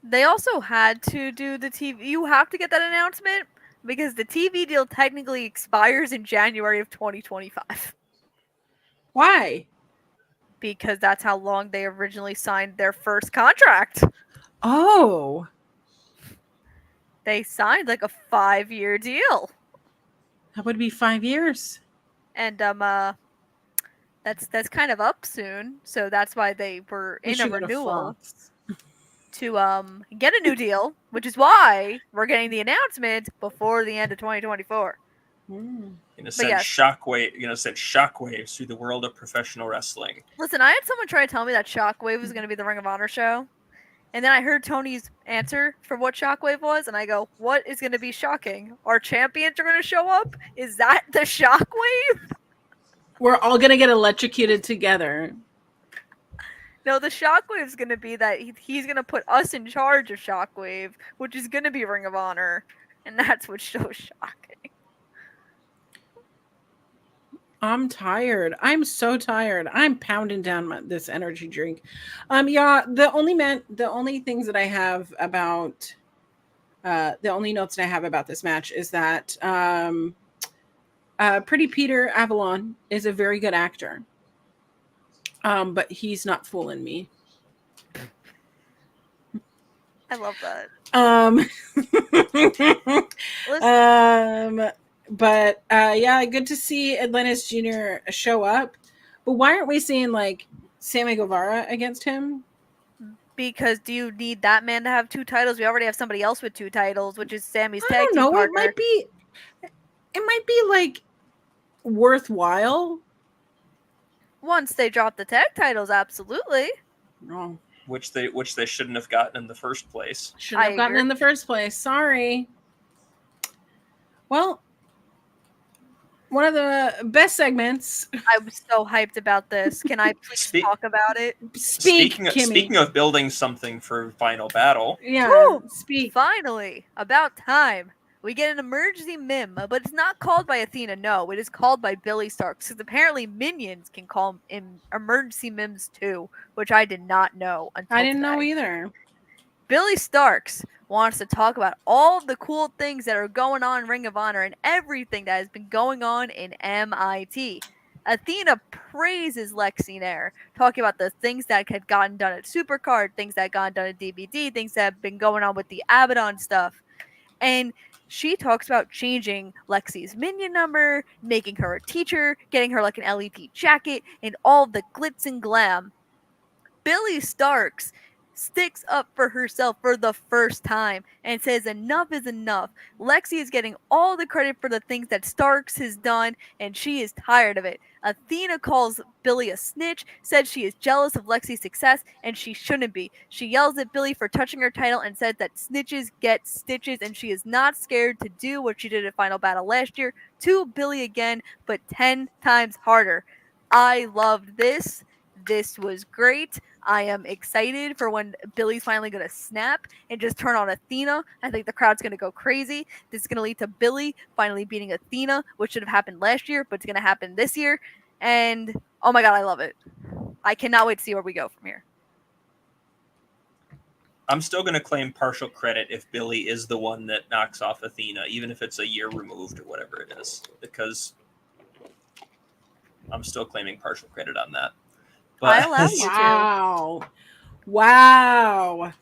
They also had to do the TV. You have to get that announcement because the TV deal technically expires in January of 2025. Why? Because that's how long they originally signed their first contract. Oh, They signed like a 5-year deal. that would be 5 years. And that's kind of up soon, so that's why they were We in a should go to renewal Fox. to get a new deal, which is why we're getting the announcement before the end of 2024. Mm. Send yes. send shockwaves through the world of professional wrestling. Listen, I had someone try to tell me that Shockwave was going to be the Ring of Honor show, and then I heard Tony's answer for what Shockwave was, and I go, "What is going to be shocking? Our champions are going to show up? Is that the Shockwave?" We're all gonna get electrocuted together. No, the Shockwave's going to be that he's going to put us in charge of Shockwave, which is going to be Ring of Honor, and that's what's so shocking. I'm tired. I'm so tired. I'm pounding down this energy drink. Yeah, the only things that I have about the only notes that I have about this match is that Pretty Peter Avalon is a very good actor. But he's not fooling me. I love that. But yeah, good to see Atlantis Jr. show up. But why aren't we seeing like Sammy Guevara against him? Because do you need that man to have 2 titles? We already have somebody else with 2 titles, which is Sammy's I tag don't team know. partner. It might be like worthwhile. Once they drop the tag titles, absolutely. No. Which they shouldn't have gotten in the first place. Shouldn't have gotten in the first place. Sorry. Well, one of the best segments. I was so hyped about this. Can I please talk about it? Speaking of building something for Final Battle. Yeah. Woo! Speak. Finally, about time. We get an emergency mim, but it's not called by Athena. No, it is called by Billy Starks. Because apparently minions can call emergency mims too, which I did not know until I didn't today. know either. Billy Starks wants to talk about all the cool things that are going on in Ring of Honor and everything that has been going on in MIT. Athena praises Lexi Nair, talking about the things that had gotten done at Supercard, things that had gotten done at DBD, things that have been going on with the Abaddon stuff. And she talks about changing Lexi's minion number, making her a teacher, getting her like an LED jacket, and all the glitz and glam. Billy Starks sticks up for herself for the first time and says enough is enough. Lexi is getting all the credit for the things that Starks has done, and she is tired of it. Athena calls Billy a snitch, said she is jealous of Lexi's success, and she shouldn't be. She yells at Billy for touching her title and said that snitches get stitches, and she is not scared to do what she did at Final Battle last year to Billy again, but 10 times harder. I loved this. This was great. I am excited for when Billy's finally going to snap and just turn on Athena. I think the crowd's going to go crazy. This is going to lead to Billy finally beating Athena, which should have happened last year, but it's going to happen this year. And, oh my God, I love it. I cannot wait to see where we go from here. I'm still going to claim partial credit if Billy is the one that knocks off Athena, even if it's a year removed or whatever it is, because I'm still claiming partial credit on that. But I allow you to. Wow.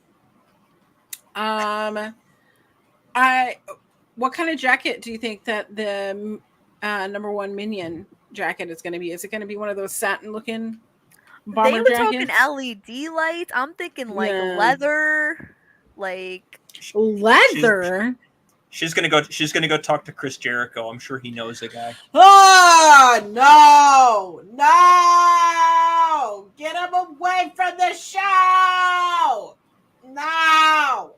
What kind of jacket do you think that the number one minion jacket is going to be? Is it going to be one of those satin looking bomber They were jackets? talking LED lights. I'm thinking like leather, like leather. She's gonna go talk to Chris Jericho. I'm sure he knows a guy. Oh no! Get him away from the show! No!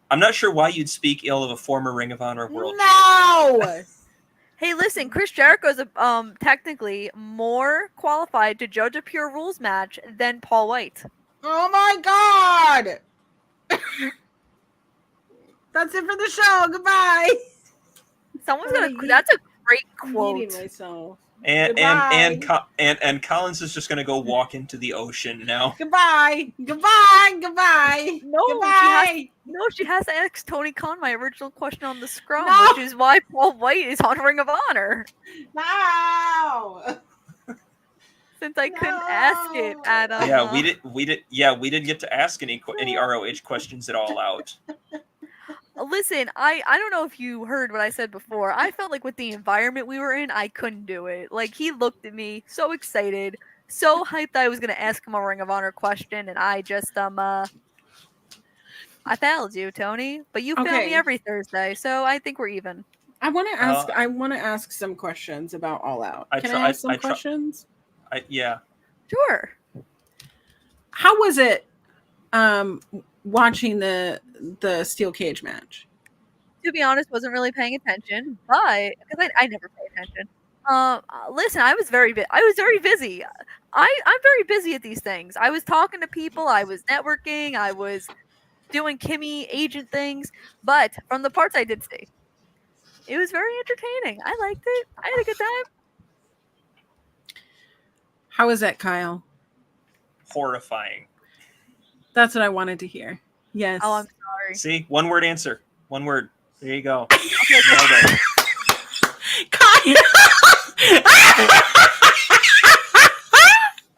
I'm not sure why you'd speak ill of a former Ring of Honor world. No! Hey, listen, Chris Jericho is technically more qualified to judge a Pure Rules match than Paul White. Oh my God! That's it for the show. Goodbye. Someone's gonna. That's a great I'm quote. eating myself. And Collins is just gonna go walk into the ocean now. Goodbye. No, Goodbye. she has to ask Tony Khan my original question on the scrum, No. which is why Paul White is on Ring of Honor. No. Since I couldn't ask it at Yeah, we didn't get to ask any ROH questions at all out. Listen, I don't know if you heard what I said before. I felt like with the environment we were in, I couldn't do it. Like, he looked at me so excited, so hyped I was gonna ask him a Ring of Honor question, and I just I failed you, Tony. But you fail me Okay. every Thursday, so I think we're even. I want to ask some questions about All Out. I Can try- I ask some I try- questions? Yeah. Sure. How was it watching the steel cage match? To be honest, wasn't really paying attention, but because I never pay attention. Listen, I was very busy. I'm very busy at these things. I was talking to people. I was networking. I was doing Kimmy agent things. But from the parts I did see, it was very entertaining. I liked it. I had a good time. How was that, Kyle? Horrifying. That's what I wanted to hear. Yes. Oh, I'm sorry. See, one word answer. One word. There you go. Okay, Nailed it. Kyle.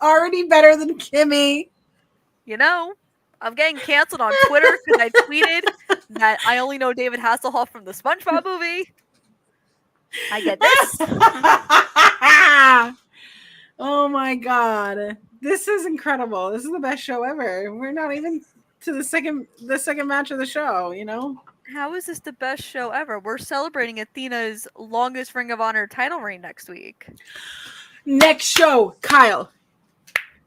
Already better than Kimmy. you know, I'm getting canceled on Twitter because I tweeted that I only know David Hasselhoff from the SpongeBob movie. I get this. Oh my god. This is incredible. This is the best show ever. We're not even to the second match of the show, you know? How is this the best show ever? We're celebrating Athena's longest Ring of Honor title reign next week. Next show, Kyle.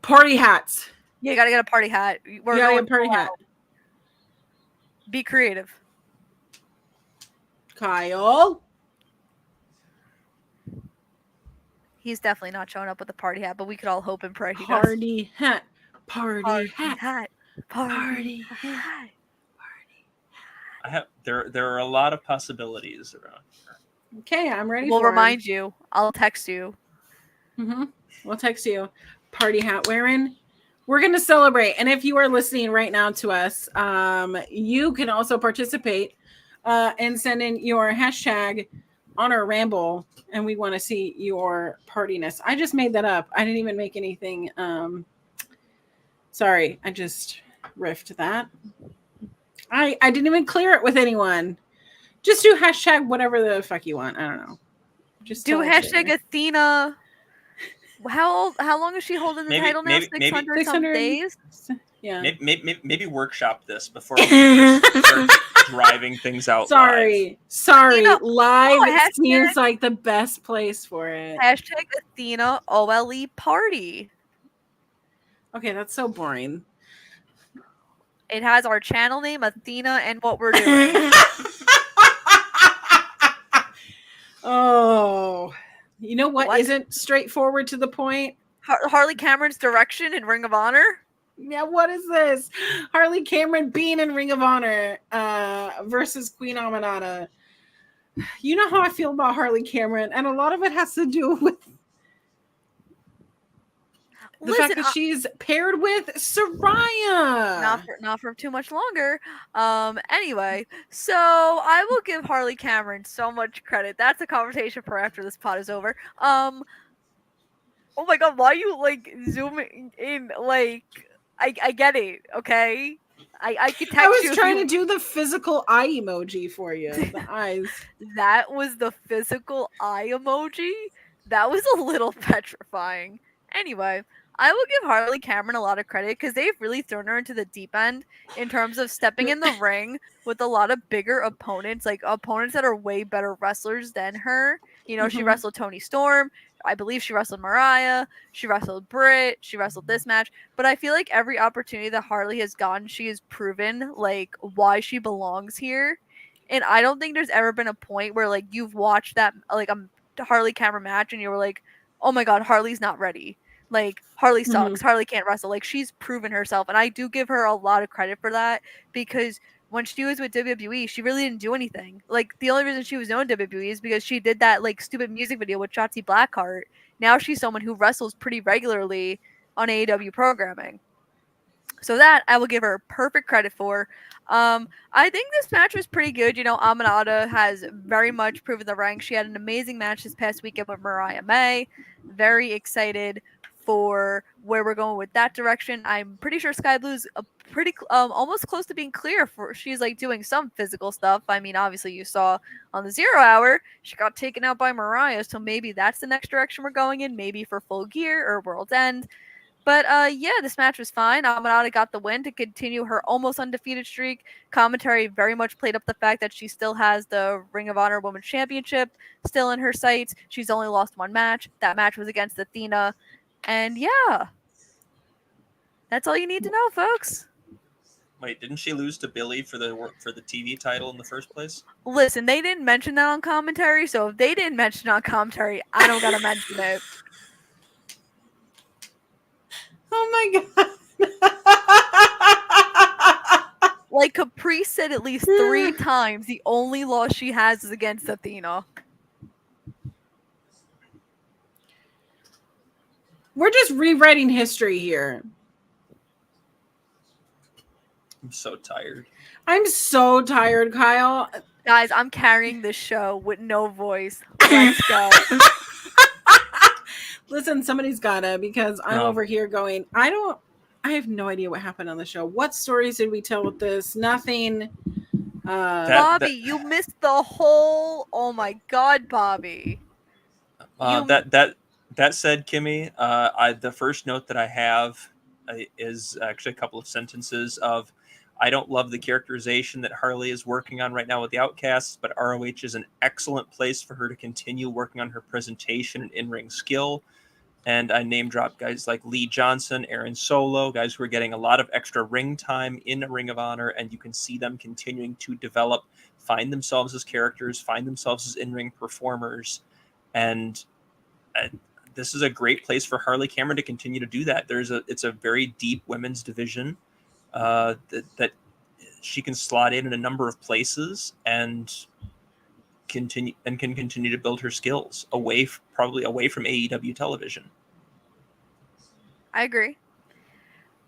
Party hats. Yeah, you gotta get a party hat. We're Yeah, going a party full hat. out. Be creative. Kyle. He's definitely not showing up with a party hat, but we could all hope and pray he does. Party hat. Party Party hat. hat. Party Hat. hat. There are a lot of possibilities around here. Okay, I'm ready We'll for remind you. I'll text you. We'll text you. Party hat wearing. We're going to celebrate. And if you are listening right now to us, you can also participate and send in your hashtag Honor Ramble. And we want to see your partiness. I just made that up. I didn't even make anything. Sorry, I just riffed that. I didn't even clear it with anyone. Just do hashtag whatever the fuck you want. I don't know. Just Do tell it hashtag there. Athena. How long is she holding the Maybe- title now? maybe- 600 some 600. days? Yeah. Maybe workshop this before we just start driving things out. Sorry. You know, Live hashtag- seems like the best place for it. Hashtag Athena OLE party. Okay, that's so boring. It has our channel name, Athena, and what we're doing. Oh, you know what What? isn't straightforward to the point? Harley Cameron's direction in Ring of Honor. Yeah, what is this? Harley Cameron being in Ring of Honor versus Queen Aminata. You know how I feel about Harley Cameron, and a lot of it has to do with the fact that she's paired with Soraya. Not for too much longer. Anyway, so I will give Harley Cameron so much credit. That's a conversation for after this pod is over. Oh my god, why are you like zooming in? Like, I get it, okay? I could text I you. was trying to do the physical eye emoji for you. The eyes. That was the physical eye emoji. That was a little petrifying. Anyway, I will give Harley Cameron a lot of credit because they've really thrown her into the deep end in terms of stepping in the ring with a lot of bigger opponents, like opponents that are way better wrestlers than her. You know, she Mhm. wrestled Toni Storm. I believe she wrestled Mariah. She wrestled Britt. She wrestled this match. But I feel like every opportunity that Harley has gotten, she has proven like why she belongs here. And I don't think there's ever been a point where like you've watched that like a Harley Cameron match and you were like, oh my god, Harley's not ready. Like Harley sucks. Harley can't wrestle. Like she's proven herself, and I do give her a lot of credit for that because when she was with WWE, she really didn't do anything. Like the only reason she was known in WWE is because she did that like stupid music video with Shotzi Blackheart, now she's someone who wrestles pretty regularly on AEW programming. So that I will give her perfect credit for. I think this match was pretty good. You know, Aminata has very much proven the rank. She had an amazing match this past weekend with Mariah May. Very excited for where we're going with that direction. I'm pretty sure Sky Blue's a pretty almost close to being clear for she's like doing some physical stuff. I mean, obviously you saw on the 0 Hour she got taken out by Mariah, so maybe that's the next direction we're going in. Maybe for Full Gear or World's End. But yeah, this match was fine. Aminata got the win to continue her almost undefeated streak. Commentary very much played up the fact that she still has the Ring of Honor Women's Championship still in her sights. She's only lost one match. That match was against Athena. And yeah, that's all you need to know, folks. Wait, didn't she lose to Billy for the TV title in the first place? Listen, they didn't mention that on commentary, so if they didn't mention it on commentary, I don't gotta mention it. Oh my god. Like Caprice said at least 3 times, the only loss she has is against Athena. We're just rewriting history here. I'm so tired. I'm so tired, Kyle. Guys, I'm carrying this show with no voice. Let's go. Listen, somebody's gotta, because I'm over here going, I have no idea what happened on the show. What stories did we tell with this? Nothing. Bobby, you missed the whole. Oh my god, Bobby. That said, Kimmy, the first note that I have is actually a couple of sentences of, I don't love the characterization that Harley is working on right now with the Outcasts, but ROH is an excellent place for her to continue working on her presentation and in-ring skill. And I name drop guys like Lee Johnson, Aaron Solo, guys who are getting a lot of extra ring time in a Ring of Honor, and you can see them continuing to develop, find themselves as characters, find themselves as in-ring performers. And this is a great place for Harley Cameron to continue to do that. It's a very deep women's division that she can slot in a number of places and can continue to build her skills probably away from AEW television. I agree.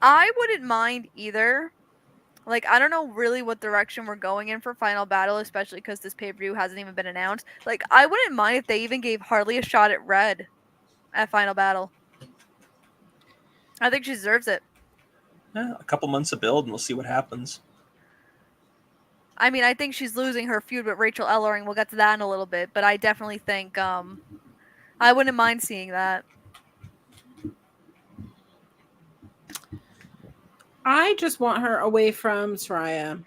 I wouldn't mind either. Like, I don't know really what direction we're going in for Final Battle, especially because this pay-per-view hasn't even been announced. Like, I wouldn't mind if they even gave Harley a shot at Red at Final Battle. I think she deserves it. Yeah, a couple months of build and we'll see what happens. I mean, I think she's losing her feud with Rachel Ellering. We'll get to that in a little bit, but I definitely think I wouldn't mind seeing that. I just want her away from Soraya.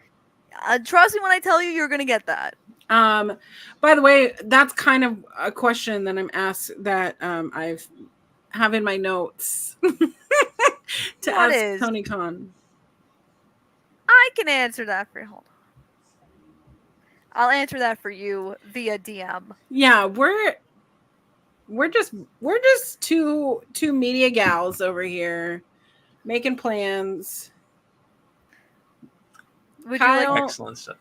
Trust me when I tell you, you're gonna get that. By the way, that's kind of a question that I'm asked that I've have in my notes to ask Tony Khan. I can answer that for you. Hold on. I'll answer that for you via DM. Yeah, we're just two media gals over here making plans. Kyle, excellent stuff.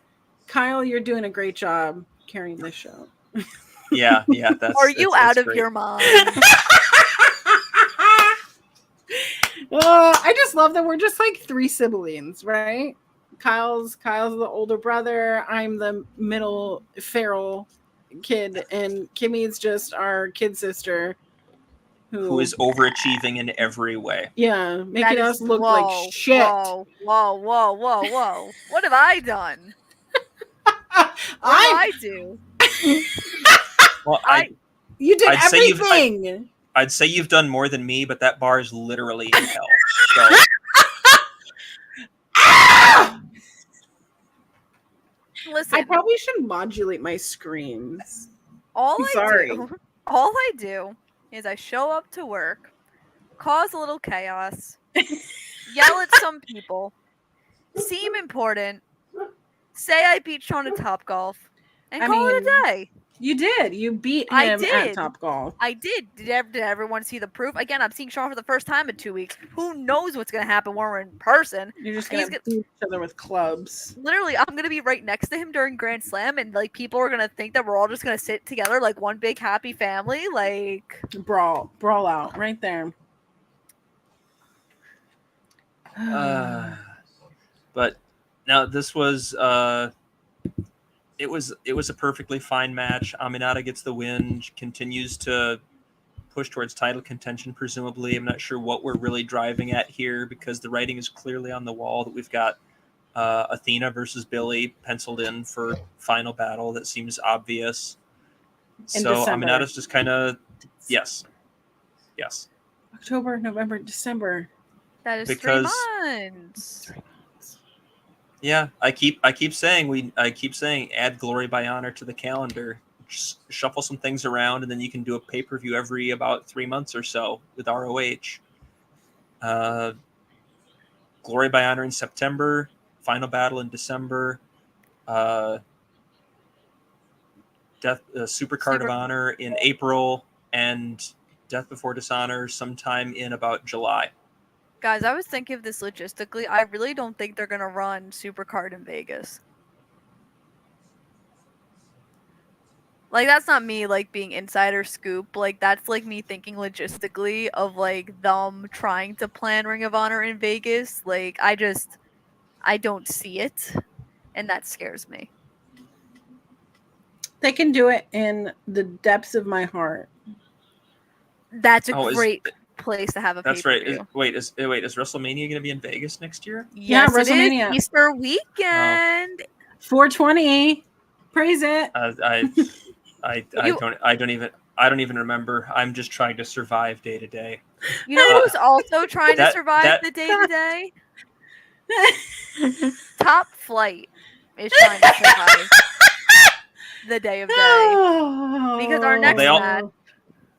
Kyle, you're doing a great job carrying this show. Yeah, Are you out of your mind? I just love that we're just like 3 siblings, right? Kyle's the older brother. I'm the middle feral kid, and Kimmy's just our kid sister who is overachieving in every way. Yeah, making us look like shit. Whoa. What have I done? What did I do? Well, you did everything. I'd say you've done more than me, but that bar is literally in hell. So. Listen, I probably should modulate my screams. All I do is I show up to work, cause a little chaos, yell at some people, seem important, say I beat Sean at Topgolf, and call it a day. You did. You beat him I at did. Top Golf. I did. Did everyone see the proof? Again, I'm seeing Sean for the first time in 2 weeks. Who knows what's gonna happen when we're in person? You're just He's gonna beat each other with clubs. Literally, I'm gonna be right next to him during Grand Slam, and like people are gonna think that we're all just gonna sit together like one big happy family. Like Brawl out right there. But now this was it was a perfectly fine match. Aminata gets the win, continues to push towards title contention, presumably. I'm not sure what we're really driving at here because the writing is clearly on the wall that we've got Athena versus Billy penciled in for final battle. That seems obvious. In So December. Aminata's just kind of yes. October, November, December. that is Because- 3 months. Yeah, I keep saying add Glory by Honor to the calendar. Just shuffle some things around, and then you can do a pay-per-view every about 3 months or so with ROH. Glory by Honor in September, final battle in December, Super Card of Honor in April, and Death Before Dishonor sometime in about July. Guys, I was thinking of this logistically. I really don't think they're gonna run Supercard in Vegas. Like that's not me like being insider scoop. Like that's like me thinking logistically of like them trying to plan Ring of Honor in Vegas. Like I don't see it, and that scares me. They can do it in the depths of my heart. That's a Oh, great place to have a That's right. pay-per-view. Wait, is WrestleMania going to be in Vegas next year? Yes, it is WrestleMania. Easter weekend. 420. Praise it. I don't even remember. I'm just trying to survive day to day. You know who's also trying to that- survive that- the day to day? Top Flight is trying to survive the day of day. Because our next They all- match,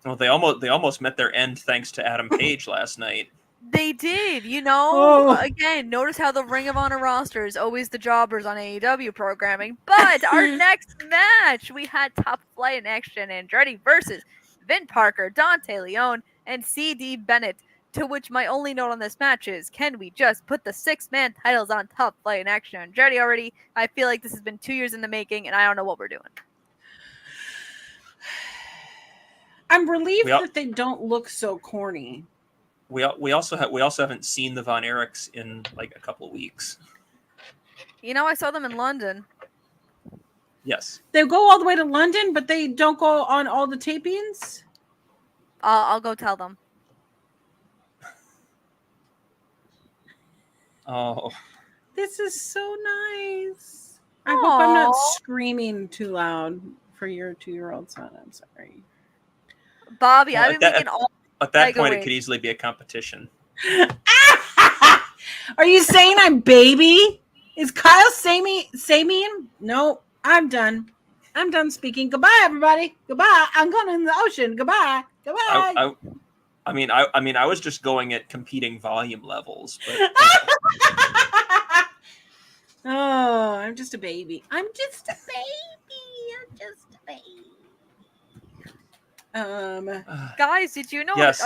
Well, they almost met their end thanks to Adam Page last night. they did, you know? Oh. Again, notice how the Ring of Honor roster is always the jobbers on AEW programming. But our next match, we had Top Flight in action, Andretti versus Vin Parker, Dante Leone, and CD Bennett. To which my only note on this match is, can we just put the 6-man titles on Top Flight in action? Andretti already, I feel like this has been 2 years in the making, and I don't know what we're doing. I'm relieved We all- that they don't look so corny. We also haven't seen the Von Erichs in like a couple of weeks. You know, I saw them in London. Yes. They go all the way to London, but they don't go on all the tapings. I'll go tell them. Oh, This is so nice. I hope I'm not Aw. screaming too loud for your 2-year-old son. I'm sorry. Bobby, Well, I've been at that- making all at that Mega point, it Wings. could easily be a competition. Are you saying I'm baby? Is Kyle Samian? No, I'm done. I'm done speaking. Goodbye, everybody. Goodbye. I'm going in the ocean. Goodbye. Goodbye. I mean, I was just going at competing volume levels, but Oh, I'm just a baby. I'm just a baby. guys. Did you know? yes,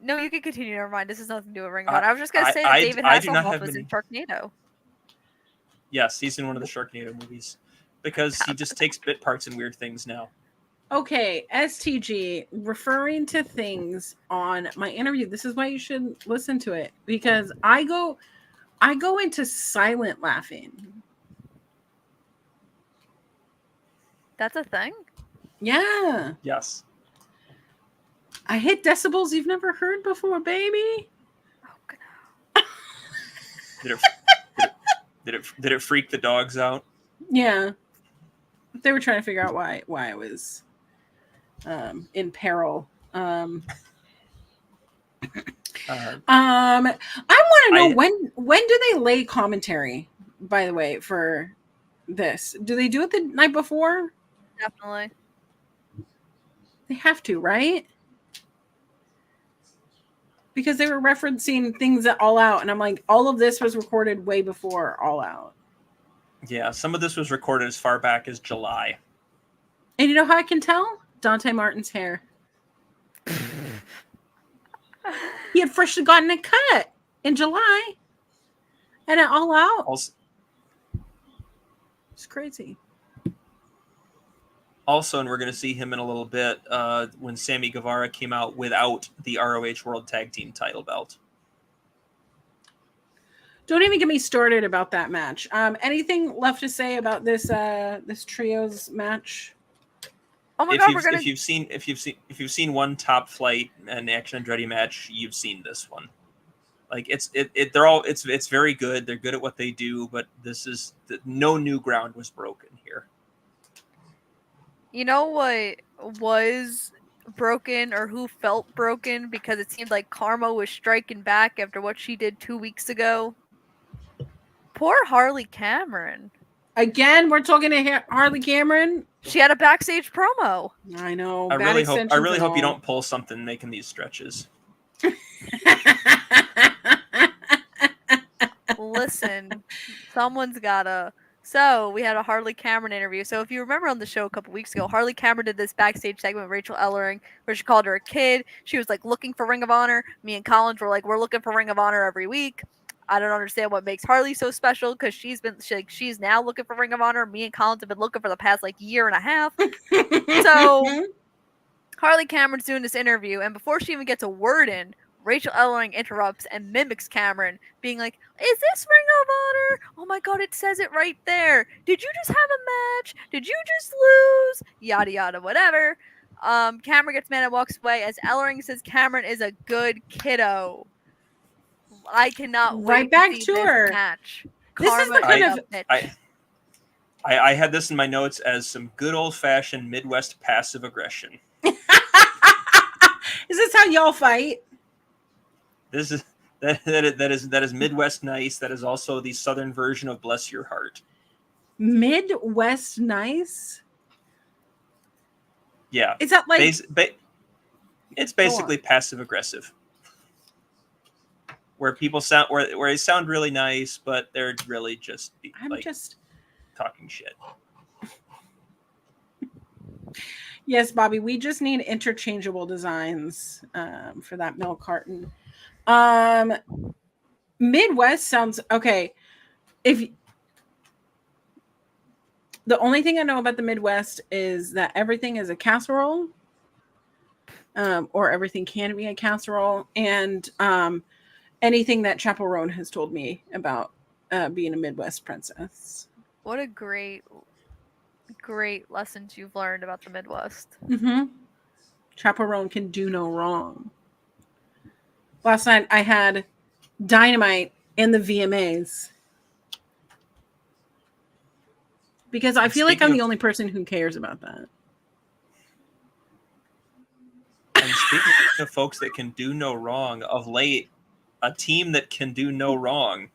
No, you can continue. Never mind. This has nothing to do with Ring of I- Honor. I was just gonna say that I- David I do not Hasselhoff have was in many- Sharknado. yes, he's in one of the Sharknado movies because he just takes bit parts in weird things now. Okay, STG, referring to things on my interview. This is why you should listen to it, because I go into silent laughing. That's a thing. Yeah. Yes. I hit decibels you've never heard before, baby. Oh, God. Did it freak the dogs out? Yeah. They were trying to figure out why I was in peril. I want to know when do they lay commentary, by the way, for this? Do they do it the night before? Definitely. They have to, right? Because they were referencing things at All Out, and I'm like, all of this was recorded way before All Out. Yeah, some of this was recorded as far back as July. And you know how I can tell? Dante Martin's hair. He had freshly gotten it cut in July. And it all out. Also, It's crazy. and we're going to see him in a little bit when Sammy Guevara came out without the ROH World Tag Team title belt. Don't even get me started about that match. Anything left to say about this this trios match? Oh my If god, you've, we're gonna. if you've seen one Top Flight and Action Andretti match, you've seen this one. Like it's very good. They're good at what they do, but no new ground was broken here. You know what was broken, or who felt broken, because it seemed like karma was striking back after what she did 2 weeks ago? Poor Harley Cameron. Again, we're talking to Harley Cameron. She had a backstage promo. I know. I bad really extensions and hope you all. don't pull something making these stretches. Listen, someone's gotta. So we had a Harley Cameron interview. So if you remember on the show a couple weeks ago, Harley Cameron did this backstage segment with Rachel Ellering where she called her a kid. She was like looking for Ring of Honor. Me and Collins were like, we're looking for Ring of Honor every week. I don't understand what makes Harley so special, because she's now looking for Ring of Honor. Me and Collins have been looking for the past like year and a half. So Harley Cameron's doing this interview, and before she even gets a word in, Rachel Ellering interrupts and mimics Cameron, being like, "Is this Ring of Honor? Oh my god, it says it right there. Did you just have a match? Did you just lose? Yada yada, whatever." Cameron gets mad and walks away as Ellering says Cameron is a good kiddo. I cannot wait Right back to see to this her. match. This is the Karma kind is of- a bitch. I had this in my notes as some good old fashioned Midwest passive aggression. Is this how y'all fight? This is that is Midwest nice. That is also the Southern version of bless your heart. Midwest nice? Yeah, Is that like it's basically passive aggressive, where people sound where they sound really nice, but they're really just talking shit. Yes, Bobby, we just need interchangeable designs for that milk carton. Midwest sounds okay. If the only thing I know about the Midwest is that everything is a casserole, or everything can be a casserole, and anything that Chaperone has told me about being a Midwest princess. What a great lessons you've learned about the Midwest. Mm-hmm. Chaperone can do no wrong. Last night I had Dynamite in the VMAs because I feel like I'm the only person who cares about that. And speaking of folks that can do no wrong, of late, a team that can do no wrong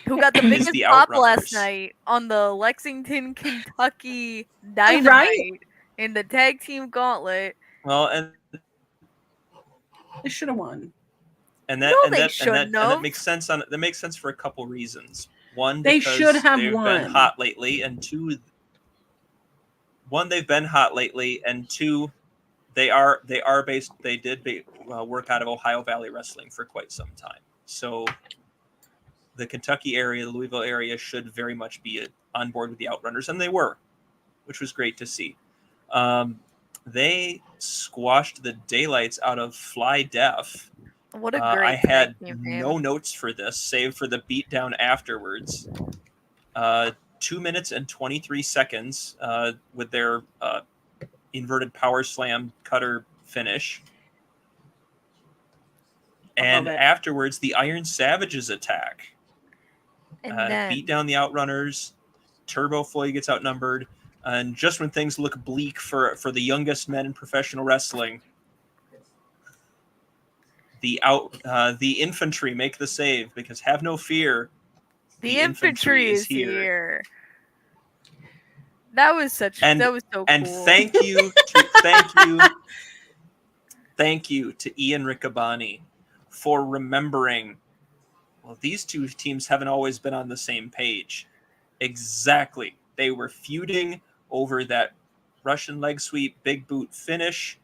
Who got the is biggest the pop Outrunners. last night on the Lexington, Kentucky Dynamite in the tag team gauntlet. Well, and They should have won. that makes sense for a couple reasons. One, They because should have they've won. been hot lately, and two, they've been hot lately, and two, they did work out of Ohio Valley Wrestling for quite some time. So the Kentucky area, the Louisville area should very much be on board with the Outrunners, and they were, which was great to see. They squashed the daylights out of Fly Def. What a great I had tag team name. no notes for this, save for the beatdown afterwards. 2 minutes and 23 seconds with their inverted power slam cutter finish. And afterwards, the Iron Savages attack. And then Beat down the Outrunners. Turbo Floyd gets outnumbered. And just when things look bleak for the youngest men in professional wrestling, the infantry make the save, because have no fear, the infantry is here. That was so cool. And thank you to Ian Riccaboni for remembering. Well, these two teams haven't always been on the same page. Exactly. They were feuding over that Russian leg sweep, big boot finish,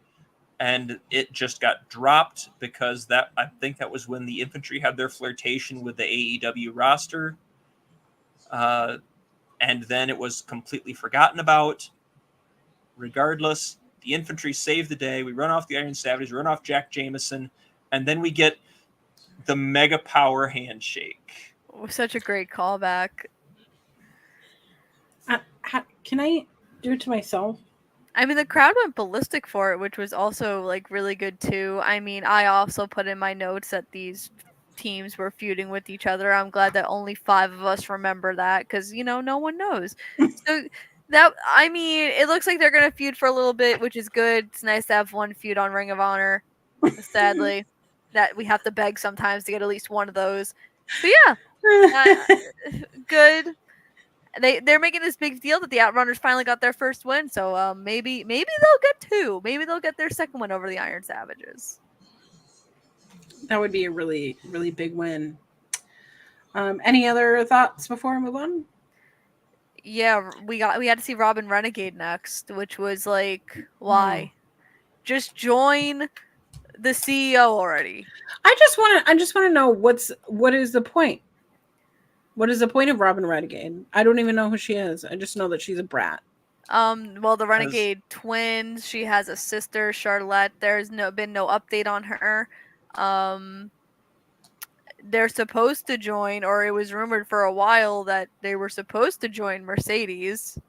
and it just got dropped because I think that was when the infantry had their flirtation with the AEW roster. And then it was completely forgotten about. Regardless, the infantry saved the day. We run off the Iron Savages, run off Jack Jameson, and then we get the mega power handshake. Such a great callback. Can I do it to myself? I mean, the crowd went ballistic for it, which was also like really good too. I mean, I also put in my notes that these teams were feuding with each other. I'm glad that only 5 of us remember that because no one knows. So I mean, it looks like they're gonna feud for a little bit, which is good. It's nice to have one feud on Ring of Honor. Sadly, that we have to beg sometimes to get at least one of those. But yeah, good. They're making this big deal that the Outrunners finally got their first win, so maybe they'll get 2. Maybe they'll get their second win over the Iron Savages. That would be a really, really big win. Any other thoughts before I move on? Yeah, we had to see Robin Renegade next, which was like, why? Just join the CEO already. I just want to know what is the point? What is the point of Robin Renegade? I don't even know who she is. I just know that she's a brat. Well, the Renegade twins. She has a sister, Charlotte. There's been no update on her. They're supposed to join, or it was rumored for a while that they were supposed to join Mercedes.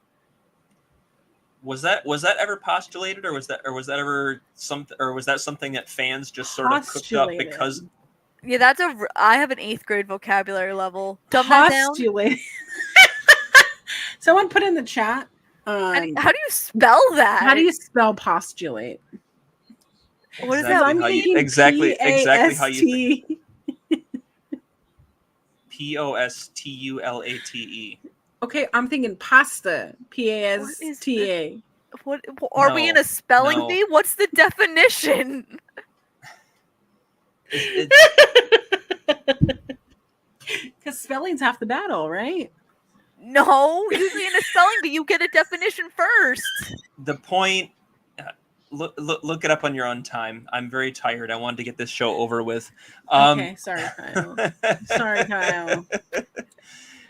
Was that ever postulated, or was that ever something, or was that something that fans just sort of cooked up because? Yeah, I have an 8th grade vocabulary level. Dumb that down. Postulate. Someone put in the chat. How do you spell that? How do you spell postulate? What is that? I'm thinking exactly how you P-A-S-T. Postulate. Okay, I'm thinking pasta. P-A-S-T-A. What are we in a spelling bee? What's the definition? Because spelling's half the battle, right? No, usually in a spelling bee, you get a definition first. The point. Look it up on your own time. I'm very tired. I wanted to get this show over with. Okay, sorry, Kyle. Sorry, Kyle.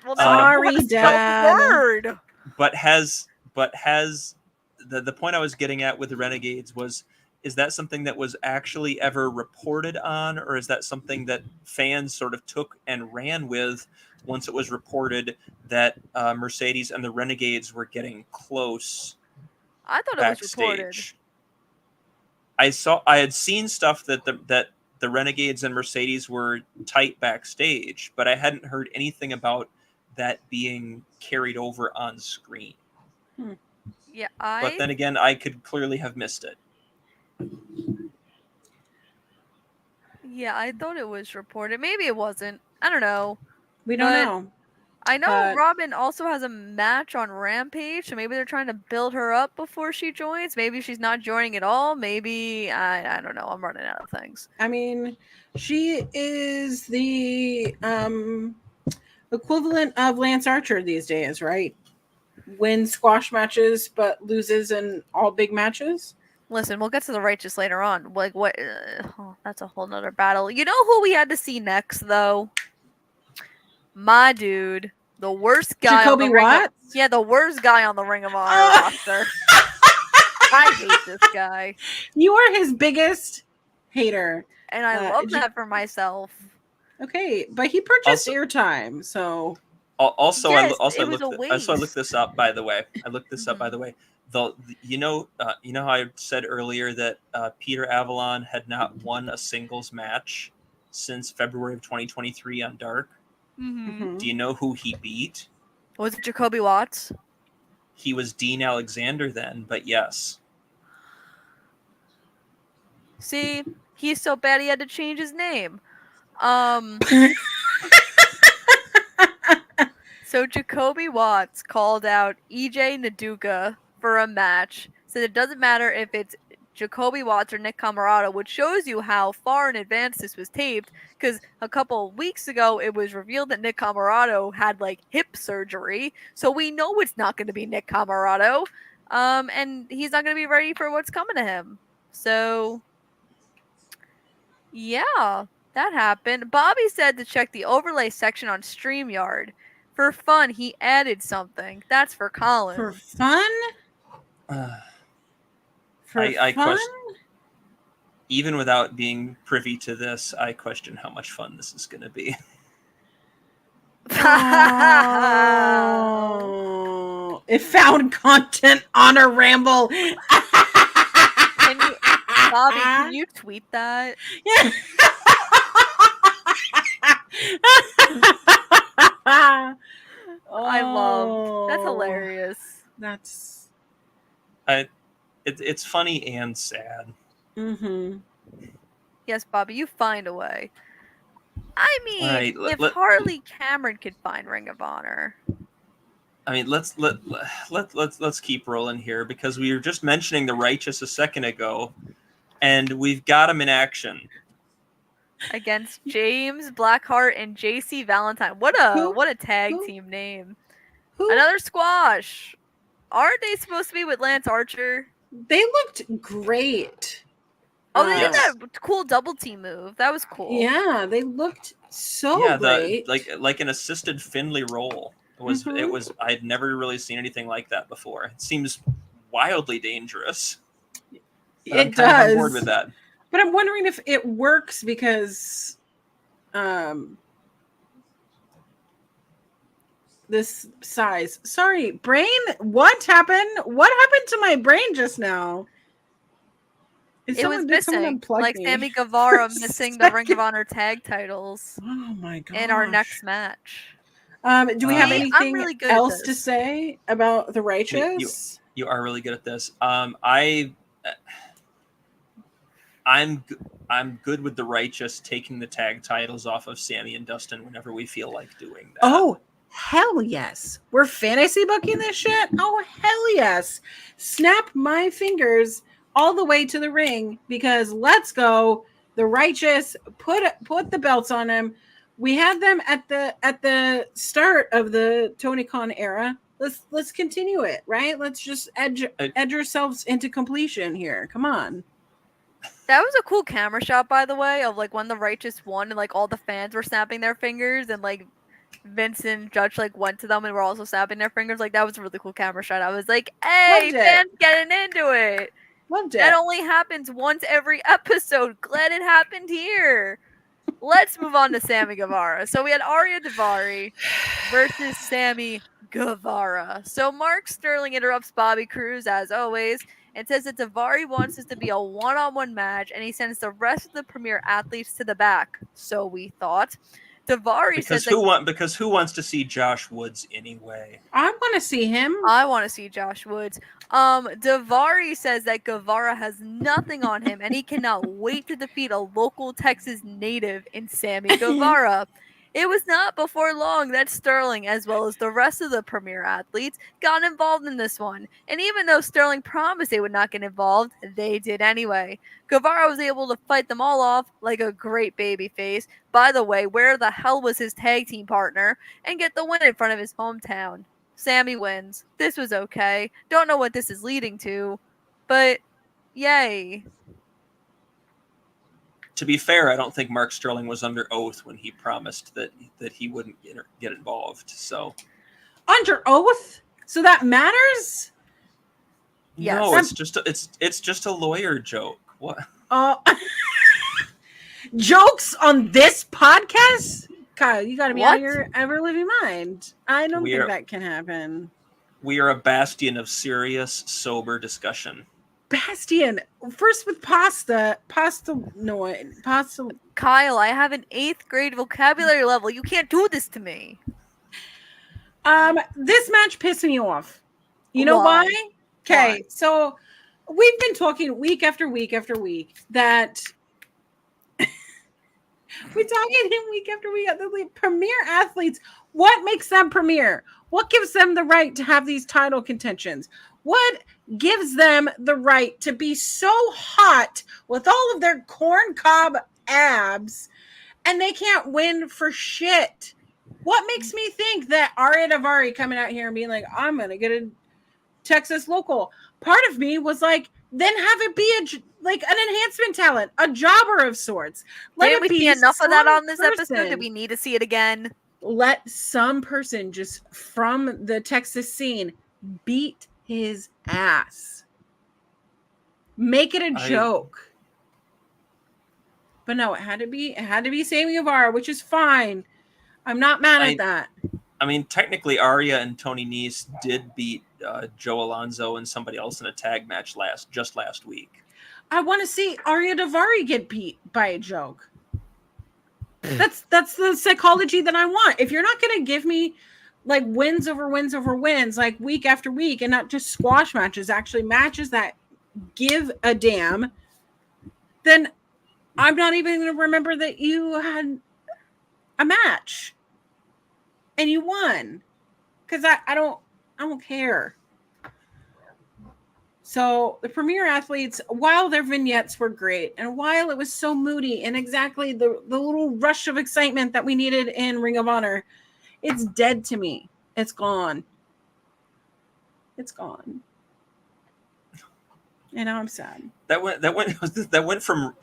Well, sorry, Dad. Word. But has the point I was getting at with the Renegades is that something that was actually ever reported on, or is that something that fans sort of took and ran with once it was reported that Mercedes and the Renegades were getting close? I thought backstage. It was reported. I had seen stuff that the Renegades and Mercedes were tight backstage, but I hadn't heard anything about that being carried over on screen. Yeah, But then again, I could clearly have missed it. Yeah, I thought it was reported. Maybe it wasn't. I don't know. We don't know. I know Robin also has a match on Rampage, so maybe they're trying to build her up before she joins. Maybe she's not joining at all. Maybe I don't know. I'm running out of things. I mean, she is the equivalent of Lance Archer these days, right? Wins squash matches but loses in all big matches. Listen, we'll get to the righteous later on. Like what? That's a whole nother battle. You know who we had to see next, though? My dude, the worst guy. Jacoby Watts? Yeah, the worst guy on the Ring of Honor roster. I hate this guy. You are his biggest hater. And I love that for myself. Okay, but he purchased airtime, so. Also, yes, I looked this up. By the way, you know how I said earlier that Peter Avalon had not won a singles match since February of 2023 on Dark. Mm-hmm. Do you know who he beat? Was it Jacoby Watts? He was Dean Alexander then, but yes. See, he's so bad he had to change his name. So Jacoby Watts called out EJ Naduka for a match. Said it doesn't matter if it's Jacoby Watts or Nick Camarado, which shows you how far in advance this was taped, because a couple weeks ago it was revealed that Nick Camarado had like hip surgery, so we know it's not going to be Nick Camarado. And he's not going to be ready for what's coming to him. So, yeah, that happened. Bobby said to check the overlay section on StreamYard. For fun, he added something. That's for Colin. For fun? For I fun? question, even without being privy to this, I question how much fun this is going to be. Oh, it found content on a ramble. Bobby, can you tweet that? Yeah. I love. That's Oh, hilarious. That's. It's funny and sad. Mm-hmm. Yes, Bobby, you find a way. I mean, Alright, if Harley Cameron could find Ring of Honor. I mean, let's keep rolling here, because we were just mentioning the Righteous a second ago, and we've got them in action Against James Blackheart and JC Valentine. What a tag Who? team name. Who? Another squash. Aren't they supposed to be with Lance Archer? They looked great. Oh, they did Yes. that cool double team move. That was cool. Yeah, they looked so great. like an assisted Finley roll. It was I'd never really seen anything like that before. It seems wildly dangerous. But I'm It kind of on does. board with that. But I'm wondering if it works because this size. Sorry, brain. What happened? What happened to my brain just now? It was did someone missing. unplug Like me Sammy Guevara for a missing the Ring of second? Honor tag titles Oh my god! in our next match. Do we have See, I'm anything really good at else to this. say about the Righteous? You are really good at this. I'm good with the Righteous taking the tag titles off of Sammy and Dustin whenever we feel like doing that. Oh, hell yes. We're fantasy booking this shit? Oh, hell yes. Snap my fingers all the way to the ring, because let's go. The Righteous, put the belts on them. We had them at the start of the Tony Khan era. Let's continue it, right? Let's just edge ourselves into completion here. Come on. That was a cool camera shot, by the way, of like when the Righteous won and like all the fans were snapping their fingers and like Vince and Judge like went to them and were also snapping their fingers. Like that was a really cool camera shot. I was like, hey, Loved it. fans getting into it. Loved it. That only happens once every episode. Glad it happened here. Let's move on to Sammy Guevara. So we had Arya Daivari versus Sammy Guevara. So Mark Sterling interrupts Bobby Cruz as always and says that Daivari wants this to be a one-on-one match, and he sends the rest of the premier athletes to the back. So we thought. Daivari says because who wants to see Josh Woods anyway? I want to see him. I want to see Josh Woods. Daivari says that Guevara has nothing on him, and he cannot wait to defeat a local Texas native in Sammy Guevara. It was not before long that Sterling, as well as the rest of the premier athletes, got involved in this one. And even though Sterling promised they would not get involved, they did anyway. Guevara was able to fight them all off like a great babyface. By the way, where the hell was his tag team partner? And get the win in front of his hometown. Sammy wins. This was okay. Don't know what this is leading to, but yay. To be fair, I don't think Mark Sterling was under oath when he promised that he wouldn't get involved. So Under oath? So that matters? Yes. no, it's just a lawyer joke. What? Jokes on this podcast? Kyle, you got to be out What? of your ever-living mind. I don't We think are- that can happen. We are a bastion of serious, sober discussion. Bastian, first with pasta. Kyle, I have an 8th grade vocabulary level. You can't do this to me. This match pissed me off. You know Why? why? Okay, Why? so we've been talking week after week after week that we're talking week after week the premier athletes. What makes them premier? What gives them the right to have these title contentions? What gives them the right to be so hot with all of their corn cob abs and they can't win for shit? What makes me think that Arya Daivari coming out here and being like, I'm going to get a Texas local. Part of me was like, then have it be like an enhancement talent, a jobber of sorts. Let Didn't it we be see enough of that some on this episode? Did person. we need to see it again? Let some person just from the Texas scene beat his ass. Make it a joke. But no, it had to be Sammy Guevara, which is fine. I'm not mad at that. I mean, technically, Arya and Tony Nese did beat Joe Alonzo and somebody else in a tag match just last week. I want to see Arya Davari get beat by a joke. That's the psychology that I want. If you're not going to give me like wins over wins, like week after week, and not just squash matches, actually matches that give a damn, then I'm not even going to remember that you had a match and you won, because I don't care. So the Premier Athletes, while their vignettes were great, and while it was so moody and exactly the little rush of excitement that we needed in Ring of Honor, it's dead to me. It's gone. It's gone. And now I'm sad. That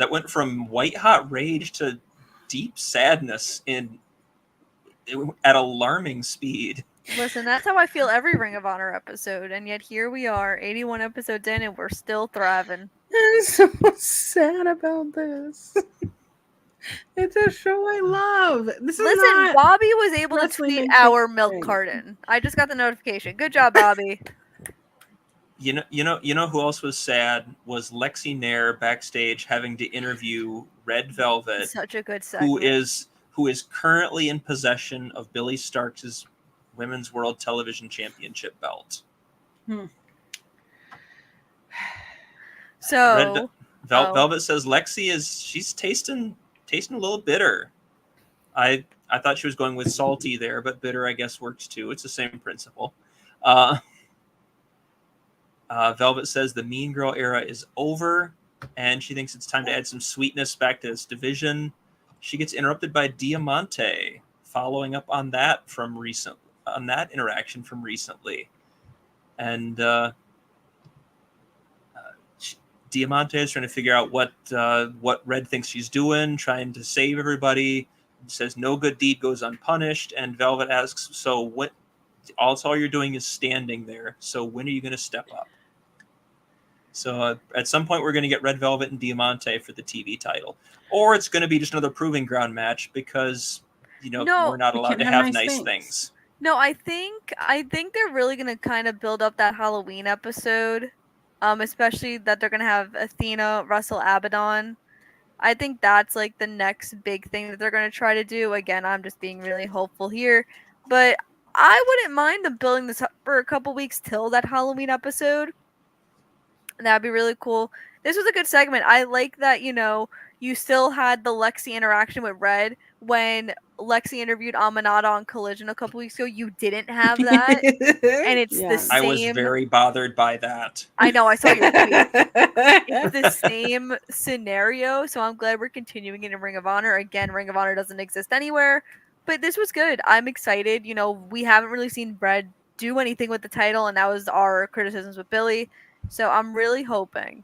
went from white hot rage to deep sadness at alarming speed. Listen, that's how I feel every Ring of Honor episode, and yet here we are, 81 episodes in, and we're still thriving. I'm so sad about this. It's a show I love. Listen, Bobby was able to wrestling tweet makes our it milk great. carton. I just got the notification. Good job, Bobby. You know who else was sad was Lexi Nair backstage having to interview Red Velvet, Such a good segment. who is currently in possession of Billy Starks' Women's World Television Championship belt. So Velvet says she's tasting a little bitter. I thought she was going with salty there, but bitter I guess works too. It's the same principle. Velvet says the Mean Girl era is over, and she thinks it's time to add some sweetness back to this division. She gets interrupted by Diamante, following up on that interaction from recently, and Diamante is trying to figure out what Red thinks she's doing, trying to save everybody. Says no good deed goes unpunished, and Velvet asks, "So what? All you're doing is standing there. So when are you going to step up?" So at some point, we're going to get Red Velvet and Diamante for the TV title, or it's going to be just another proving ground match because we're not allowed to have nice things. No, I think they're really gonna kind of build up that Halloween episode, especially that they're gonna have Athena wrestle Abaddon. I think that's like the next big thing that they're gonna try to do. Again, I'm just being really hopeful here, but I wouldn't mind them building this up for a couple weeks till that Halloween episode. That'd be really cool. This was a good segment. I like that, you still had the Lexi interaction with Red. When Lexi interviewed Aminata on Collision a couple weeks ago, you didn't have that. And it's the same. I was very bothered by that. I know, I saw your tweet. It's the same scenario, so I'm glad we're continuing it in Ring of Honor. Again, Ring of Honor doesn't exist anywhere, but this was good. I'm excited. We haven't really seen Red do anything with the title, and that was our criticisms with Billy. So I'm really hoping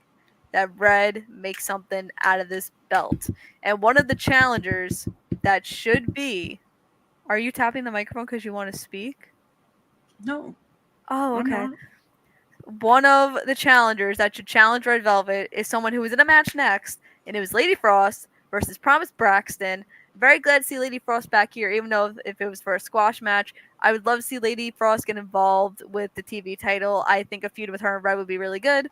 that Red makes something out of this belt. And one of the challengers that should be... Are you tapping the microphone because you want to speak? No. Oh, okay. One of the challengers that should challenge Red Velvet is someone who was in a match next, and it was Lady Frost versus Promise Braxton. Very glad to see Lady Frost back here, even though if it was for a squash match. I would love to see Lady Frost get involved with the TV title. I think a feud with her and Red would be really good.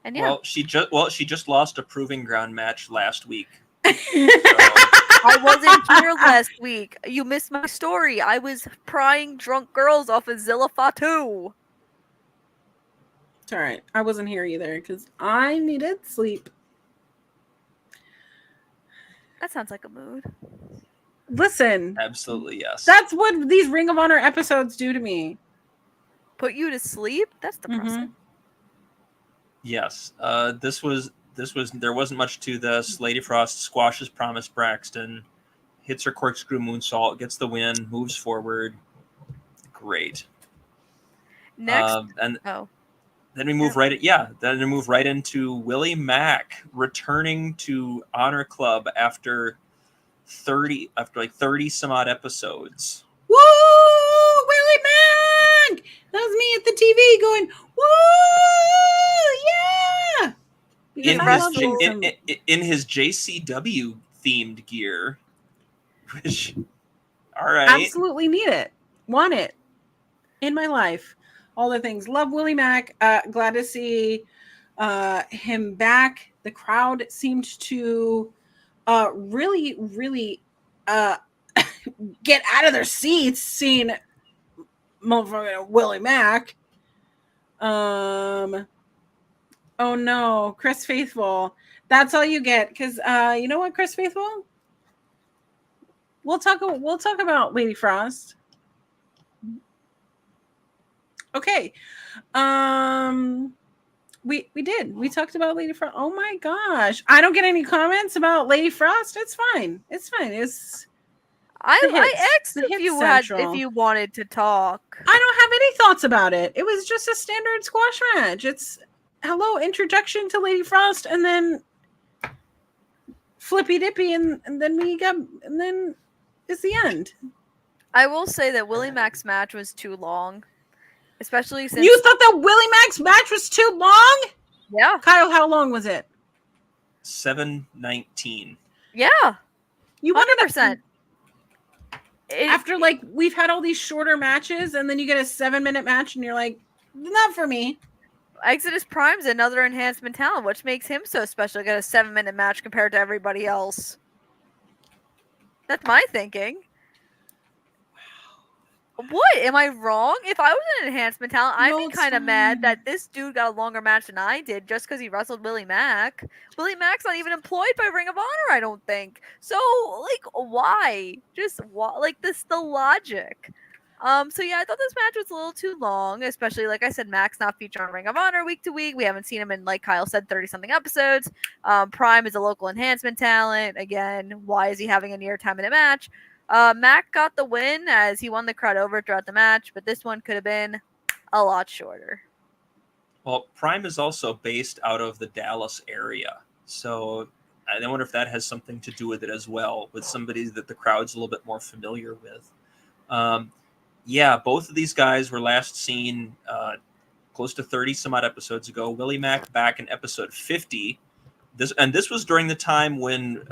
And yeah. She just lost a proving ground match last week. So. I wasn't here last week. You missed my story. I was prying drunk girls off of Zilla Fatu. It's all right. I wasn't here either because I needed sleep. That sounds like a mood. Listen. Absolutely, yes. That's what these Ring of Honor episodes do to me. Put you to sleep? That's depressing. Mm-hmm. Yes. There wasn't much to this. Lady Frost squashes Promise Braxton, hits her corkscrew moonsault, gets the win, moves forward. Great. Next. And Oh. then we move right into Willie Mack returning to Honor Club after 30 some odd episodes. Woo! Willie Mack! That was me at the TV going, woo! Yeah! Because I love me some. In his JCW themed gear. Which, all right. Absolutely need it. Want it in my life. All the things. Love Willie Mack. Glad to see him back. The crowd seemed to really, really get out of their seats seeing motherfucking Willie Mack. Oh no, Chris Faithful. That's all you get. Because you know what, Chris Faithful? We'll talk about Lady Frost. Okay. We did. We talked about Lady Frost. Oh my gosh. I don't get any comments about Lady Frost. It's fine. It's fine. I asked if you wanted to talk. I don't have any thoughts about it. It was just a standard squash match. It's hello, introduction to Lady Frost, and then flippy dippy, and then it's the end. I will say that Willie Mack's match was too long. Especially since you thought that Willie Mack's match was too long? Yeah. Kyle, how long was it? 7:19. Yeah. You 100%. After we've had all these shorter matches, and then you get a 7-minute match, and you're like, not for me. Exodus Prime's another enhancement talent, which makes him so special. Get a 7-minute match compared to everybody else. That's my thinking. What? Am I wrong? If I was an enhancement talent, I'd be kind of mad that this dude got a longer match than I did just because he wrestled Willie Mack. Willie Mack's not even employed by Ring of Honor, I don't think. So, why? Just why? The logic. So yeah, I thought this match was a little too long, especially like I said, Mack's not featured on Ring of Honor week to week. We haven't seen him in, like Kyle said, 30-something episodes. Prime is a local enhancement talent. Again, why is he having a near 10-minute match? Mack got the win as he won the crowd over throughout the match, but this one could have been a lot shorter. Well, Prime is also based out of the Dallas area, so I wonder if that has something to do with it as well, with somebody that the crowd's a little bit more familiar with. Yeah, both of these guys were last seen close to 30 some odd episodes ago. Willie Mack back in episode 50. This was during the time when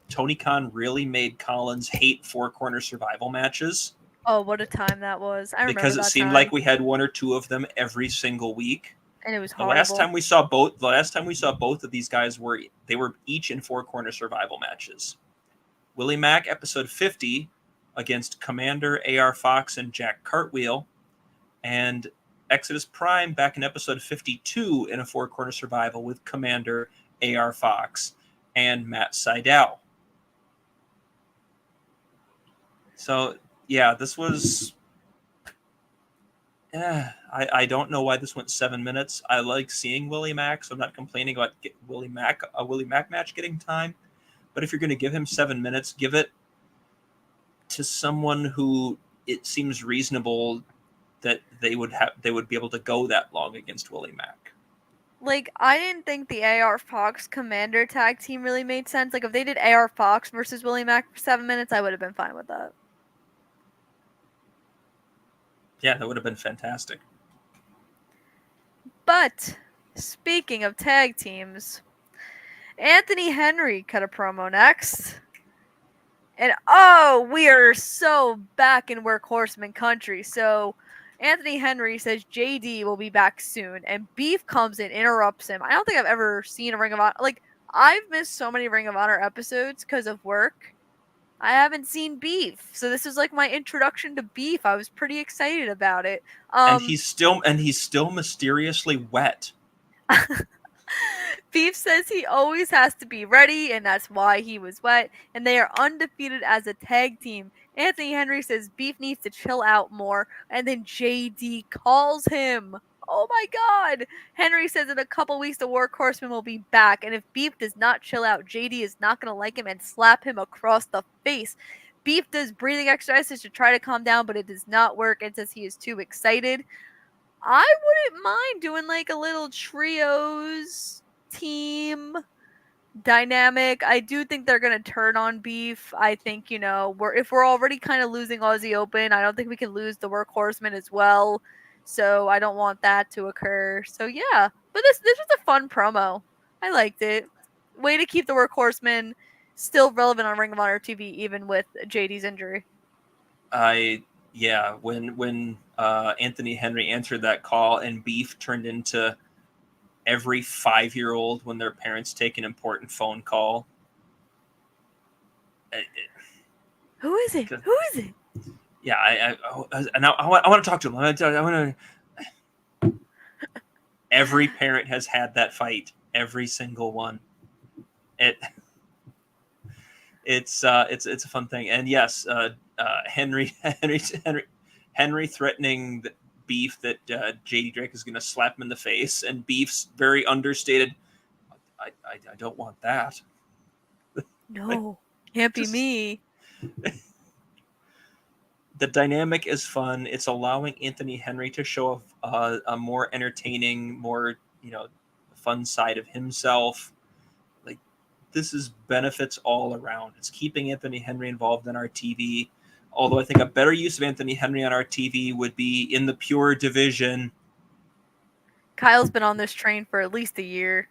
Tony Khan really made Collins hate Four Corner Survival matches. Oh, what a time that was! I remember because it seemed like we had one or two of them every single week. And it was the horrible. last time we saw both of these guys were each in Four Corner Survival matches. Willie Mack episode 50 against Commander AR Fox and Jack Cartwheel, and Exodus Prime back in episode 52 in a Four Corner Survival with Commander AR Fox and Matt Sydal. So yeah, this was. I don't know why this went 7 minutes. I like seeing Willie Mack, so I'm not complaining about a Willie Mack match getting time. But if you're going to give him 7 minutes, give it to someone who it seems reasonable that they would be able to go that long against Willie Mack. I didn't think the AR Fox Commander tag team really made sense. If they did AR Fox versus Willie Mack for 7 minutes, I would have been fine with that. Yeah, that would have been fantastic. But speaking of tag teams, Anthony Henry cut a promo next. And we are so back in Workhorseman country. So Anthony Henry says JD will be back soon, and Beef comes in, interrupts him. I don't think I've ever seen a Ring of Honor. I've missed so many Ring of Honor episodes because of work. I haven't seen Beef, so this is my introduction to Beef. I was pretty excited about it. And he's still mysteriously wet. Beef says he always has to be ready, and that's why he was wet. And they are undefeated as a tag team. Anthony Henry says Beef needs to chill out more, and then JD calls him. Oh my God! Henry says in a couple weeks the Workhorseman will be back, and if Beef does not chill out, JD is not going to like him and slap him across the face. Beef does breathing exercises to try to calm down, but it does not work and says he is too excited. I wouldn't mind doing like a little trios team dynamic. I do think they're gonna turn on Beef. I think, you know, if we're already kind of losing Aussie Open, I don't think we can lose the Workhorsemen as well. So I don't want that to occur. So yeah, but this was a fun promo. I liked it. Way to keep the Workhorsemen still relevant on Ring of Honor TV even with JD's injury. When Anthony Henry answered that call and Beef turned into every 5-year-old when their parents take an important phone call. Who is it? Who is it? Yeah, I want to talk to him. I want to. Every parent has had that fight. Every single one. It's a fun thing. And yes, Henry threatening Beef that JD Drake is going to slap him in the face, and Beef's very understated. I don't want that. No, can't be me. The dynamic is fun. It's allowing Anthony Henry to show a more entertaining, more fun side of himself. Like, this is benefits all around. It's keeping Anthony Henry involved in our TV. Although I think a better use of Anthony Henry on our TV would be in the pure division. Kyle's been on this train for at least a year.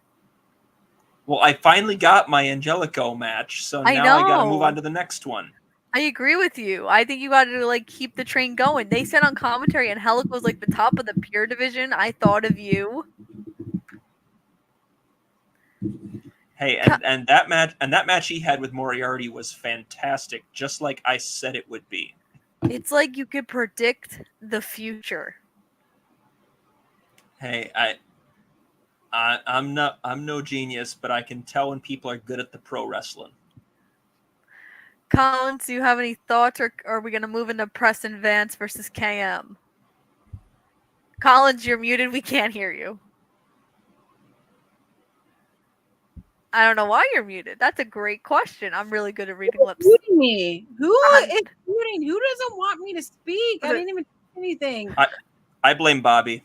Well, I finally got my Angelico match, so now I got to move on to the next one. I agree with you. I think you got to like keep the train going. They said on commentary Angelico was like the top of the pure division. I thought of you. Hey, and that match he had with Moriarty was fantastic, just like I said it would be. It's like you could predict the future. Hey, I'm no genius, but I can tell when people are good at the pro wrestling. Collins, do you have any thoughts, or are we gonna move into Preston Vance versus KM? Collins, you're muted. We can't hear you. I don't know why you're muted. That's a great question. I'm really good at reading lips. Who's muting me? Who is muting? Who doesn't want me to speak? I didn't even do anything. I blame Bobby.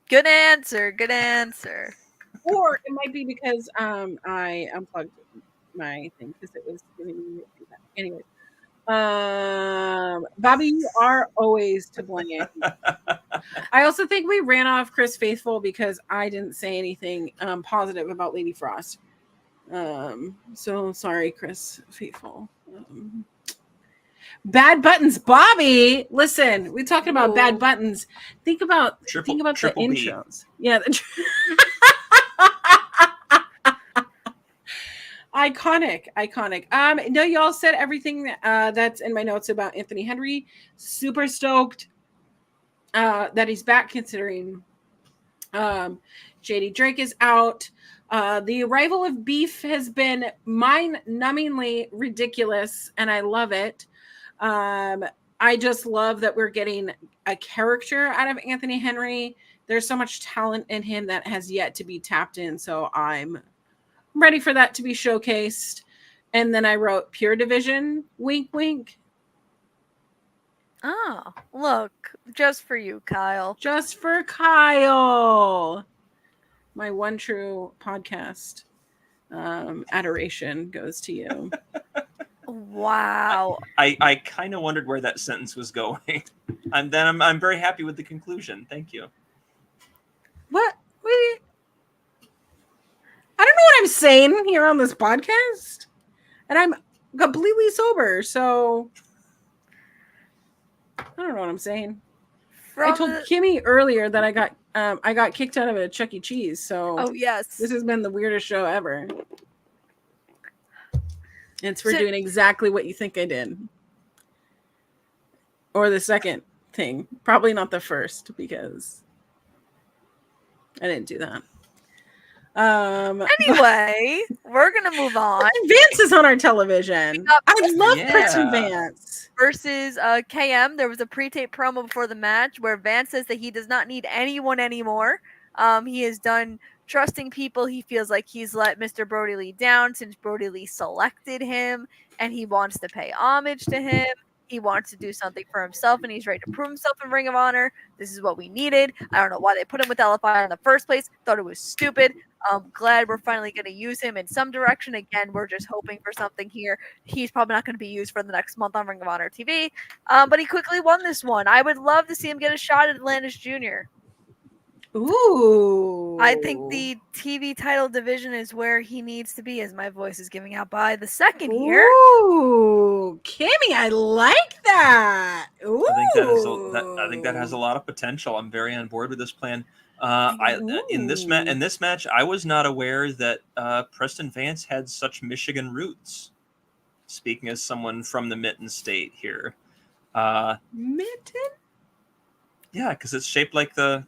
Good answer. Good answer. Or it might be because I unplugged my thing because it was giving me feedback. Anyway, Bobby, you are always to blame. I also think we ran off Chris Faithful because I didn't say anything positive about Lady Frost. So sorry, Chris Faithful. Bad buttons, Bobby. Listen, we're talking about bad buttons. Think about the intros. B. Yeah. Iconic. No, y'all said everything that's in my notes about Anthony Henry. Super stoked that he's back, considering JD Drake is out. The arrival of Beef has been mind-numbingly ridiculous, and I love it. I just love that we're getting a character out of Anthony Henry. There's so much talent in him that has yet to be tapped in, so I'm ready for that to be showcased. And then I wrote Pure Division, wink, wink. Oh, look, just for you, Kyle. Just for Kyle. My one true podcast adoration goes to you. Wow. I kind of wondered where that sentence was going. And then I'm very happy with the conclusion. Thank you. What? Wait. I don't know what I'm saying here on this podcast. And I'm completely sober, so I don't know what I'm saying. I told Kimmy earlier that I got kicked out of a Chuck E. Cheese, so oh yes, this has been the weirdest show ever. It's for doing exactly what you think I did. Or the second thing. Probably not the first, because I didn't do that. Anyway, we're gonna move on. Vance is on our television. I love Preston Vance. Versus KM. There was a pre-tape promo before the match where Vance says that he does not need anyone anymore. He is done trusting people. He feels like he's let Mr. Brody Lee down since Brody Lee selected him, and he wants to pay homage to him. He wants to do something for himself, and he's ready to prove himself in Ring of Honor. This is what we needed. I don't know why they put him with LFI in the first place. Thought it was stupid. I'm glad we're finally going to use him in some direction. Again, we're just hoping for something here. He's probably not going to be used for the next month on Ring of Honor TV, but he quickly won this one. I would love to see him get a shot at Atlantis Jr. Ooh. I think the TV title division is where he needs to be, as my voice is giving out by the second here. Ooh, Kimmy, I like that. Ooh. I think that has a lot of potential. I'm very on board with this plan. In this match, I was not aware that Preston Vance had such Michigan roots. Speaking as someone from the Mitten State here, Mitten? Yeah, because it's shaped like the.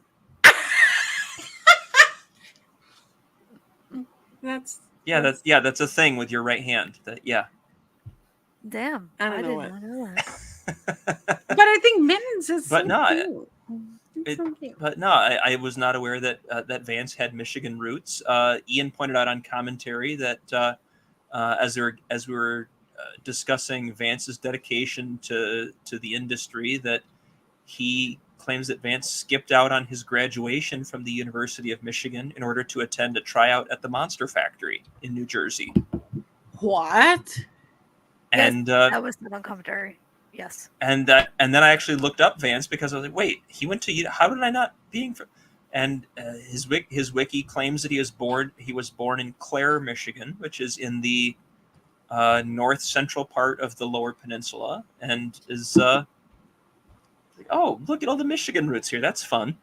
That's a thing with your right hand. Damn, I did don't know not know that. But I think mittens is But so no, cute. I was not aware that that Vance had Michigan roots. Ian pointed out on commentary that as we were discussing Vance's dedication to the industry, that he claims that Vance skipped out on his graduation from the University of Michigan in order to attend a tryout at the Monster Factory in New Jersey. What? And that was not on commentary. Yes. And then I actually looked up Vance because I was like, wait, he went to how did I not being for? And his wiki claims that he was born in Clare, Michigan, which is in the north central part of the Lower Peninsula, and is oh, look at all the Michigan roots here. That's fun.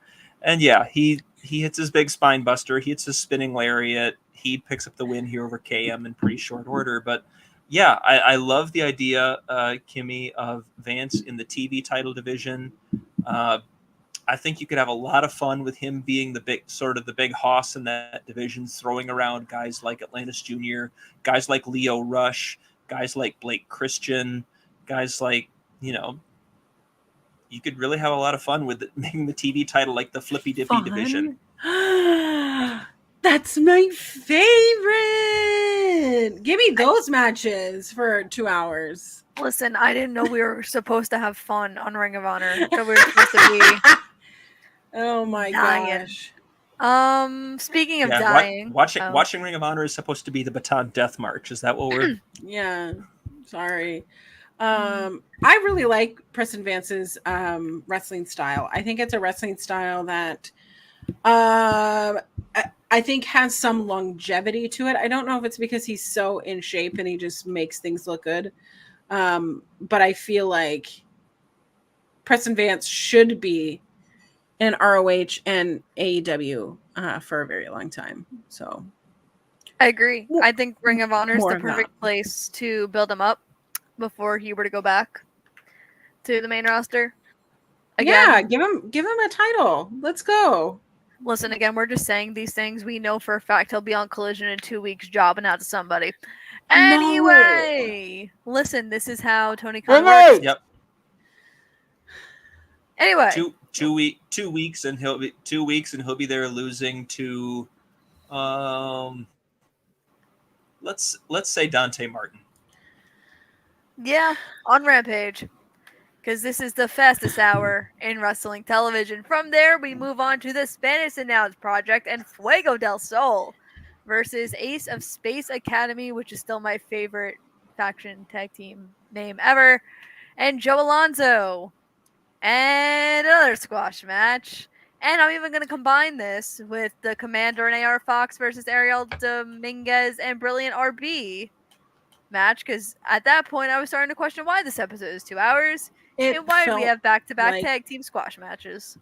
And yeah, he hits his big spine buster. He hits his spinning lariat. He picks up the win here over KM in pretty short order. But yeah, I love the idea, Kimmy, of Vance in the TV title division. I think you could have a lot of fun with him being the big hoss in that division, throwing around guys like Atlantis Jr., guys like Leo Rush, guys like Blake Christian, guys like, you could really have a lot of fun with making the TV title like the Flippy Dippy division. That's my favorite. Give me those matches for 2 hours. Listen, I didn't know we were supposed to have fun on Ring of Honor. That we were supposed to be. Oh my dying. gosh. Speaking of dying, watching Ring of Honor is supposed to be the Baton Death March. Is that what we're? Yeah. Sorry. I really like Preston Vance's wrestling style. I think it's a wrestling style that I think has some longevity to it. I don't know if it's because he's so in shape and he just makes things look good. But I feel like Preston Vance should be in ROH and AEW for a very long time. So I agree. I think Ring of Honor is More the of perfect that. place to build him up before he were to go back to the main roster. Yeah, give him a title. Let's go. Listen, again, we're just saying these things. We know for a fact he'll be on Collision in 2 weeks, jobbing out to somebody. Anyway, listen, this is how Tony Khan works. Yep. Anyway, 2 weeks, and he'll be 2 weeks, and he'll be there losing to, let's say Dante Martin. Yeah, on Rampage. Because this is the fastest hour in wrestling television. From there, we move on to the Spanish Announced Project and Fuego del Sol versus Ace of Space Academy, which is still my favorite faction tag team name ever, and Joe Alonzo. And another squash match. And I'm even going to combine this with the Commander and AR Fox versus Ariel Dominguez and Brilliant RB match, because at that point I was starting to question why this episode is 2 hours and why we have back-to-back tag team squash matches.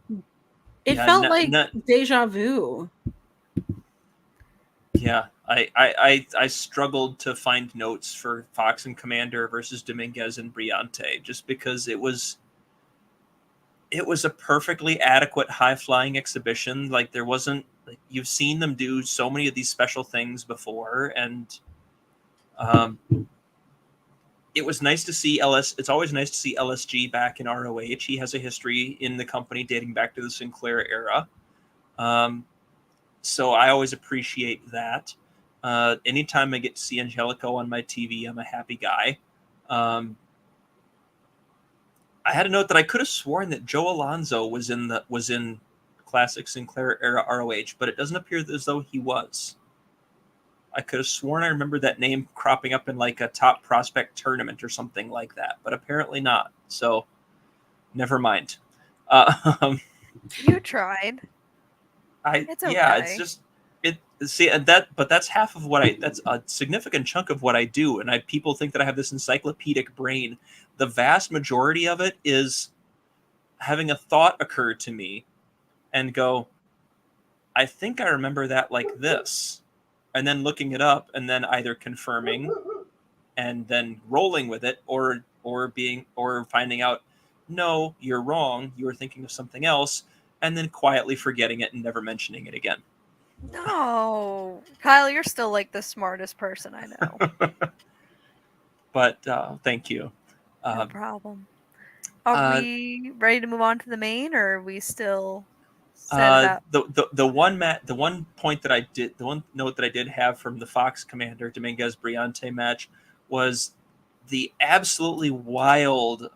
It felt like deja vu. Yeah, I struggled to find notes for Fox and Commander versus Dominguez and Briante, just because it was a perfectly adequate high-flying exhibition. Like, there wasn't, like, you've seen them do so many of these special things before, and it was nice to see It's always nice to see LSG back in ROH. He has a history in the company dating back to the Sinclair era. So I always appreciate that. Anytime I get to see Angelico on my TV, I'm a happy guy. I had a note that I could have sworn that Joe Alonzo was in Classic Sinclair era ROH, but it doesn't appear as though he was. I could have sworn I remember that name cropping up in like a top prospect tournament or something like that, but apparently not. So, never mind. You tried. It's Yeah, okay. it's just it. See, and but that's half of what I. That's a significant chunk of what I do, and people think that I have this encyclopedic brain. The vast majority of it is having a thought occur to me, and go, I think I remember that like this, and then looking it up, and then either confirming, and then rolling with it, or finding out, no, you're wrong. You were thinking of something else, and then quietly forgetting it and never mentioning it again. No, Kyle, you're still like the smartest person I know. But thank you. No problem. Are we ready to move on to the main, or are we still set up? The one point that I did, the one note that I did have from the Fox Commander Dominguez Briante match was the absolutely wild.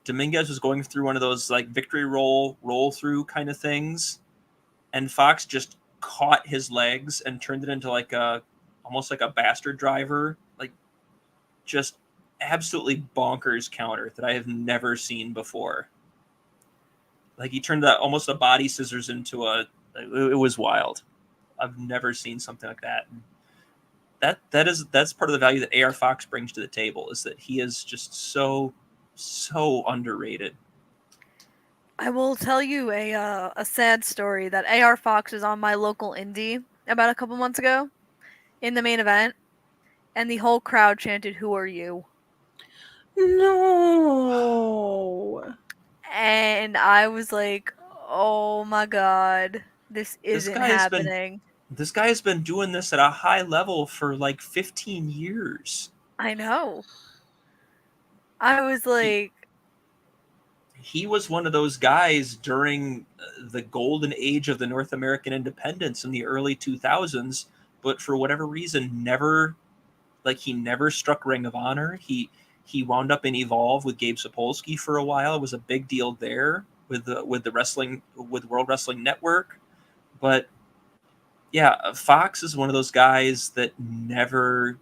Dominguez was going through one of those like victory roll through kind of things, and Fox just caught his legs and turned it into like almost like a bastard driver, like just absolutely bonkers counter that I have never seen before. Like he turned that almost a body scissors into it was wild. I've never seen something like that. That's part of the value that AR Fox brings to the table, is that he is just so underrated. I will tell you a sad story that AR Fox was on my local indie about a couple months ago in the main event, and the whole crowd chanted, "Who are you?" No. And I was like, "Oh my god, this isn't happening." This guy has been doing this at a high level for like 15 years. I know. I was like, he was one of those guys during the golden age of the North American independence in the early 2000s, but for whatever reason, he never struck Ring of Honor. He wound up in Evolve with Gabe Sapolsky for a while. It was a big deal there with World Wrestling Network. But yeah, Fox is one of those guys that never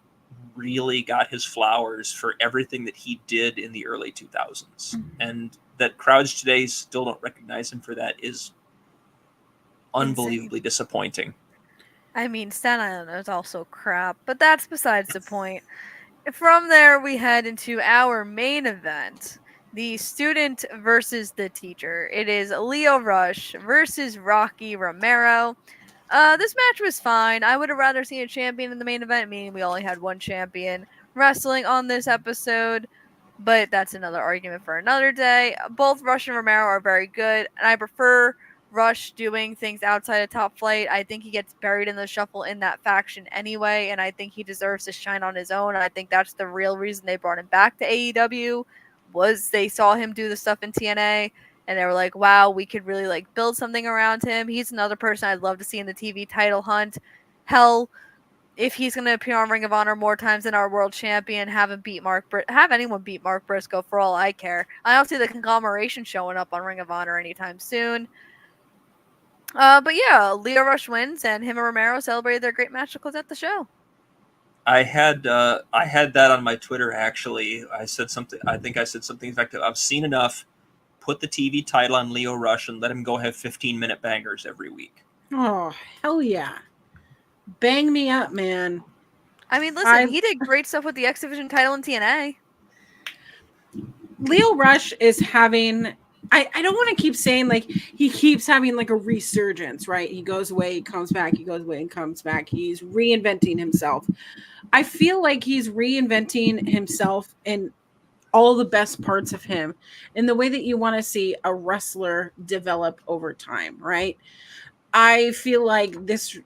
really got his flowers for everything that he did in the early 2000s. Mm-hmm. And that crowds today still don't recognize him for that is unbelievably disappointing. I mean, Staten Island is also crap, but that's besides the point. From there, we head into our main event, the student versus the teacher. It is Lio Rush versus Rocky Romero. This match was fine. I would have rather seen a champion in the main event, meaning we only had one champion wrestling on this episode, but that's another argument for another day. Both Rush and Romero are very good, and I prefer Rush doing things outside of Top Flight. I think he gets buried in the shuffle in that faction anyway, and I think he deserves to shine on his own. I think that's the real reason they brought him back to AEW, was they saw him do the stuff in TNA, and they were like, wow, we could really like build something around him. He's another person I'd love to see in the TV title hunt. Hell, if he's going to appear on Ring of Honor more times than our world champion, have anyone beat Mark Briscoe for all I care. I don't see the conglomeration showing up on Ring of Honor anytime soon. But yeah, Lio Rush wins, and him and Romero celebrated their great match to close out the show. I had that on my Twitter, actually. I said something. I think I said something effective. I've seen enough. Put the TV title on Lio Rush and let him go have 15-minute bangers every week. Oh, hell yeah. Bang me up, man. I mean, listen, he did great stuff with the X Division title in TNA. Lio Rush is having... I don't want to keep saying, like, he keeps having, like, a resurgence, right? He goes away, he comes back, he goes away and comes back. He's reinventing himself. I feel like he's reinventing himself in all the best parts of him in the way that you want to see a wrestler develop over time, right? I feel like this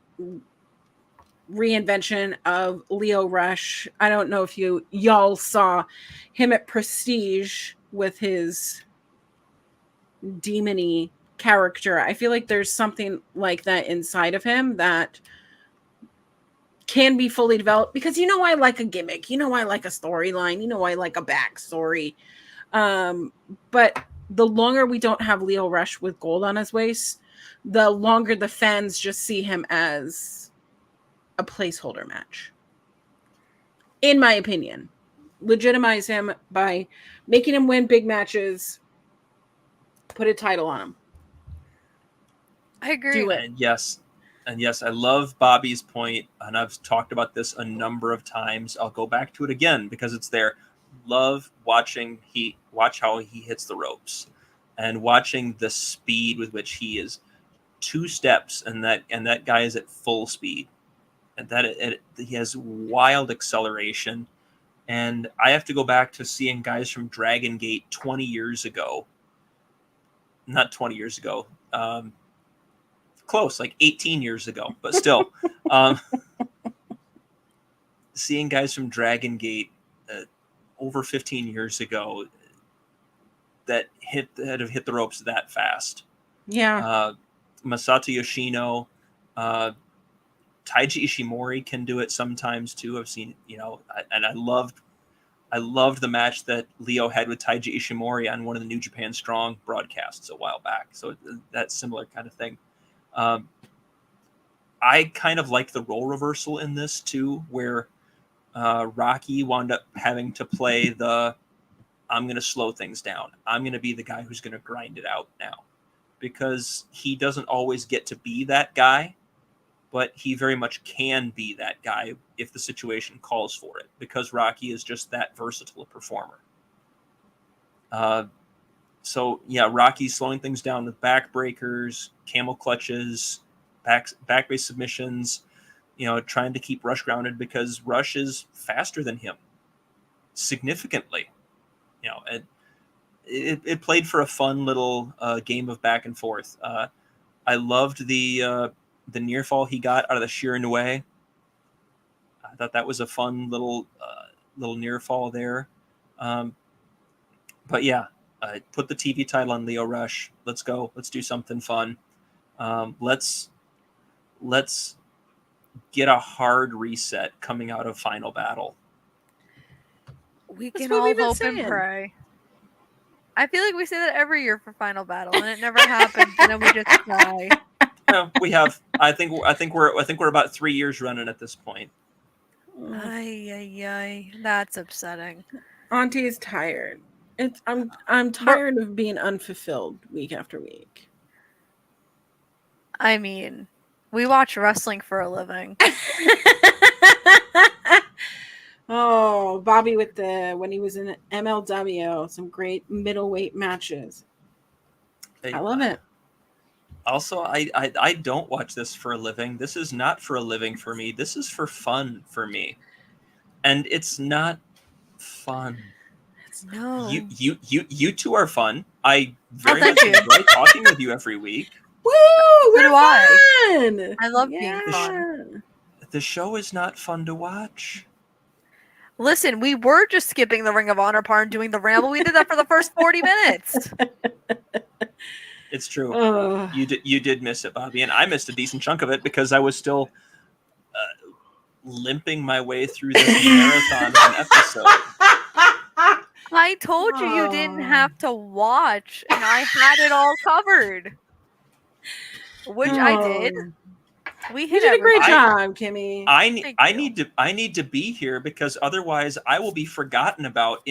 reinvention of Lio Rush, I don't know if y'all saw him at Prestige with his demon-y character. I feel like there's something like that inside of him that can be fully developed, because I like a gimmick, I like a storyline, I like a backstory. But the longer we don't have Lio Rush with gold on his waist, the longer the fans just see him as a placeholder match. In my opinion, legitimize him by making him win big matches, put a title on him. I agree. Do it. And yes, I love Bobby's point, and I've talked about this a number of times. I'll go back to it again because it's there. Love watch how he hits the ropes, and watching the speed with which he is 2 steps, and that guy is at full speed, and he has wild acceleration. And I have to go back to seeing guys from Dragon Gate 20 years ago. Not 20 years ago. Close, like 18 years ago, but still. Seeing guys from Dragon Gate over 15 years ago that have hit the ropes that fast. Yeah. Masato Yoshino, Taiji Ishimori can do it sometimes too. I've seen, and I loved the match that Leo had with Taiji Ishimori on one of the New Japan Strong broadcasts a while back. So that's similar kind of thing. I kind of like the role reversal in this too, where Rocky wound up having to play I'm going to slow things down. I'm going to be the guy who's going to grind it out now, because he doesn't always get to be that guy, but he very much can be that guy if the situation calls for it, because Rocky is just that versatile a performer. So yeah, Rocky's slowing things down with backbreakers, camel clutches, back base submissions, trying to keep Rush grounded because Rush is faster than him significantly. It played for a fun little game of back and forth. I loved the near fall he got out of the Shiranui. I thought that was a fun little near fall there. But yeah, put the TV title on Lio Rush. Let's go. Let's do something fun. Let's get a hard reset coming out of Final Battle. We That's can what all we've been hope and saying. pray. I feel like we say that every year for Final Battle, and it never happens, and then we just cry. We have. I think we're about 3 years running at this point. Ay. That's upsetting. Auntie is tired. I'm tired of being unfulfilled week after week. I mean, we watch wrestling for a living. Oh, Bobby with when he was in MLW, some great middleweight matches. I love it. Also, I don't watch this for a living. This is not for a living for me. This is for fun for me, and it's not fun. No. You two are fun. I very thank much you. enjoy talking with you every week. Woo! So We're do I. fun! I love being fun. The show is not fun to watch. Listen, we were just skipping the Ring of Honor part and doing the Ramble. We did that for the first 40 minutes. It's true. Ugh. You did miss it, Bobby, and I missed a decent chunk of it because I was still limping my way through this marathon of an episode. I told you didn't have to watch, and I had it all covered. Which I did. We You hit did a great everything. job, Kimmy. I need to be here because otherwise I will be forgotten about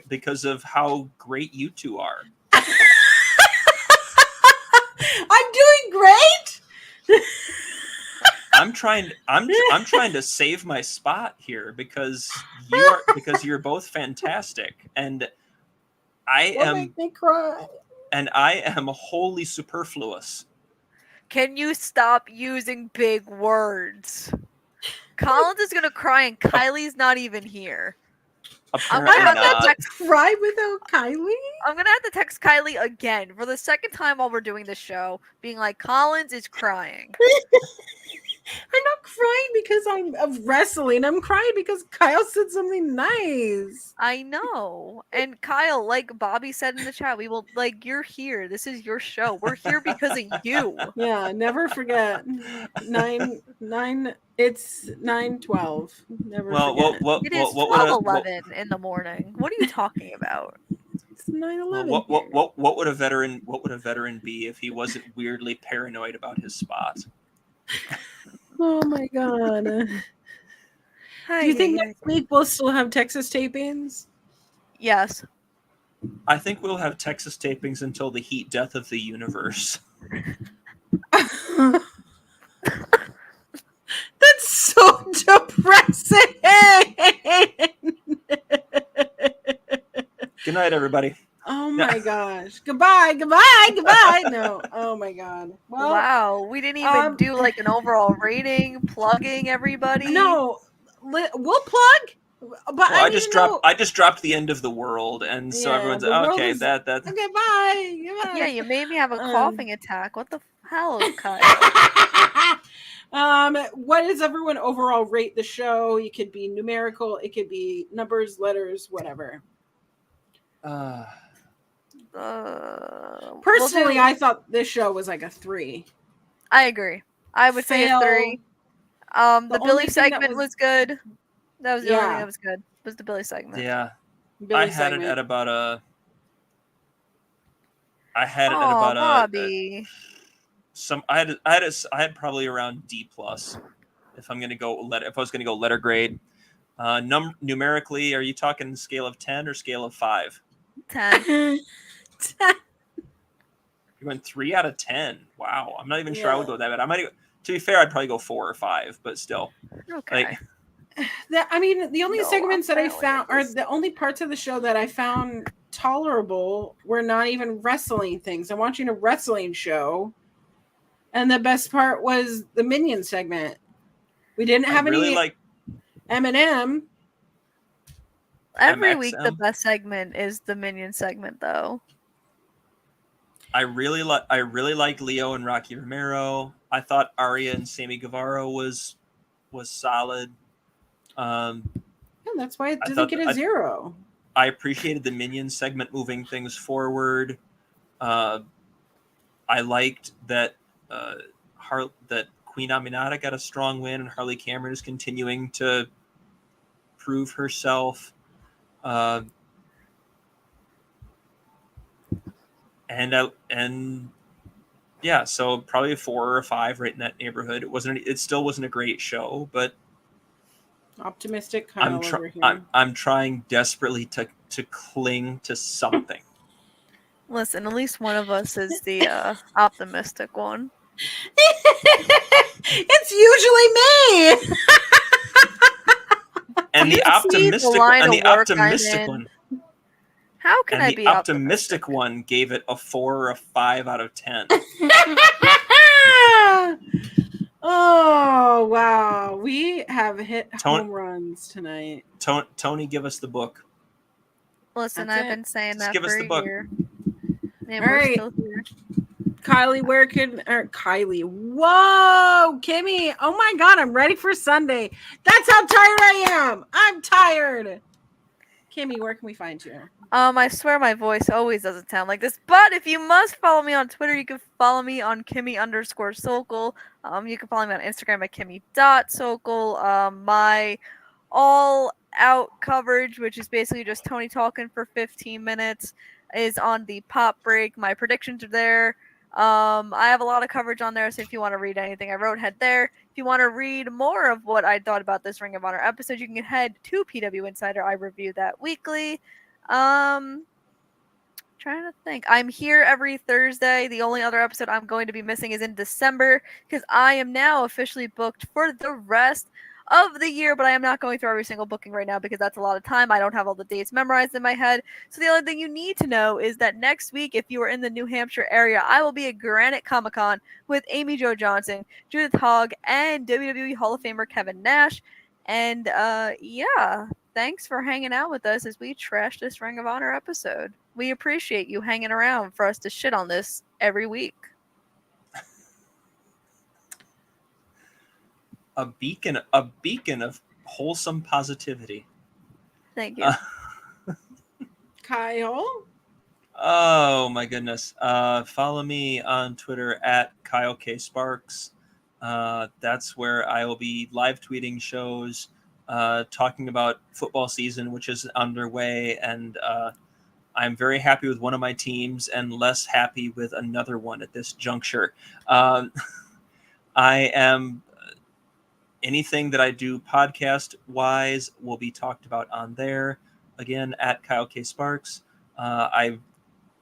because of how great you two are. I'm doing great. I'm trying to save my spot here because you're both fantastic, and Don't make me cry. I am wholly superfluous. Can you stop using big words? Collins is gonna cry and Kylie's not even here. Apparently I'm gonna not. Cry without Kylie? I'm gonna have to text Kylie again for the second time while we're doing the show, being like, Collins is crying. I'm not crying because I'm of wrestling. I'm crying because Kyle said something nice. I know. And Kyle, like Bobby said in the chat, we will you're here. This is your show. We're here because of you. Yeah, never forget. It's 9:12. Never forget. It is 12:11 in the morning. What are you talking about? It's 9/11. What would a veteran be if he wasn't weirdly paranoid about his spot? Oh my god. Do you think next week we'll still have Texas tapings? Yes. I think we'll have Texas tapings until the heat death of the universe. That's so depressing. Good night, everybody. Oh my gosh. Goodbye. No. Oh my god. Well, Wow, we didn't even do like an overall rating, plugging everybody. no. We'll plug. But Well, I just dropped. I just dropped the end of the world, and so Yeah, everyone's the world okay. is- That Okay, bye. Goodbye. Yeah, you made me have a coughing attack. What the hell, Kyle? What does everyone overall rate the show? It could be numerical, it could be numbers, letters, whatever. Personally, I thought this show was like a 3. I agree. I would say a 3. The The Billy only thing that segment was good. That was the only thing that was good. Was the Billy segment? Yeah, Billy I had segment. it at about a. I Bobby. I had probably around D plus, if I'm gonna go if I was gonna go letter grade. Numerically, are you talking scale of 10 or scale of 5? 10. You're You're going 3 out of 10. Wow, I'm not even sure I would go that bad. I might. To be fair, I'd probably go 4 or 5, but still. Okay. The only segments that I found, or the only parts of the show that I found tolerable, were not even wrestling things. I'm watching a wrestling show, and the best part was the Minion segment. We didn't have any Eminem. Every week, the best segment is the Minion segment, though. I really like Leo and Rocky Romero. I thought Arya and Sammy Guevara was solid. Yeah, that's why it doesn't get a 0. I appreciated the Minion segment moving things forward. I liked that that Queen Aminata got a strong win, and Harley Cameron is continuing to prove herself. And yeah, so probably a 4 or a 5 right in that neighborhood. It still wasn't a great show, but optimistic Kyle over here. I'm trying desperately to cling to something. Listen, at least one of us is the optimistic one. It's usually me. And the optimistic one. How can I be optimistic one gave it a 4 or a 5 out of 10. Oh wow, we have hit home runs tonight. Tony, give us the book. Listen, I've been saying that for a year. And all right, still here. Kylie, Kylie? Whoa, Kimmy! Oh my God, I'm ready for Sunday. That's how tired I am. I'm tired. Kimmy, where can we find you? I swear my voice always doesn't sound like this, but if you must follow me on Twitter, you can follow me on Kimmy_SokOLE. You can follow me on Instagram at Kimmy.SokOLE. My all-out coverage, which is basically just Tony talking for 15 minutes, is on the Pop Break. My predictions are there. I have a lot of coverage on there, so if you want to read anything I wrote, head there. If you want to read more of what I thought about this Ring of Honor episode, you can head to PW Insider. I review that weekly. Trying to think. I'm here every Thursday. The only other episode I'm going to be missing is in December because I am now officially booked for the rest of the year, but I am not going through every single booking right now because that's a lot of time. I don't have all the dates memorized in my head. So the only thing you need to know is that next week, if you are in the New Hampshire area, I will be at Granite Comic-Con with Amy Jo Johnson, Judith Hogg, and WWE Hall of Famer Kevin Nash. And yeah, thanks for hanging out with us as we trash this Ring of Honor episode. We appreciate you hanging around for us to shit on this every week. A beacon of wholesome positivity. Thank you. Kyle? Oh my goodness. Follow me on Twitter at Kyle K. Sparks. That's where I will be live tweeting shows, talking about football season, which is underway, and I'm very happy with one of my teams and less happy with another one at this juncture. I am anything that I do podcast wise will be talked about on there. Again, at Kyle K. Sparks.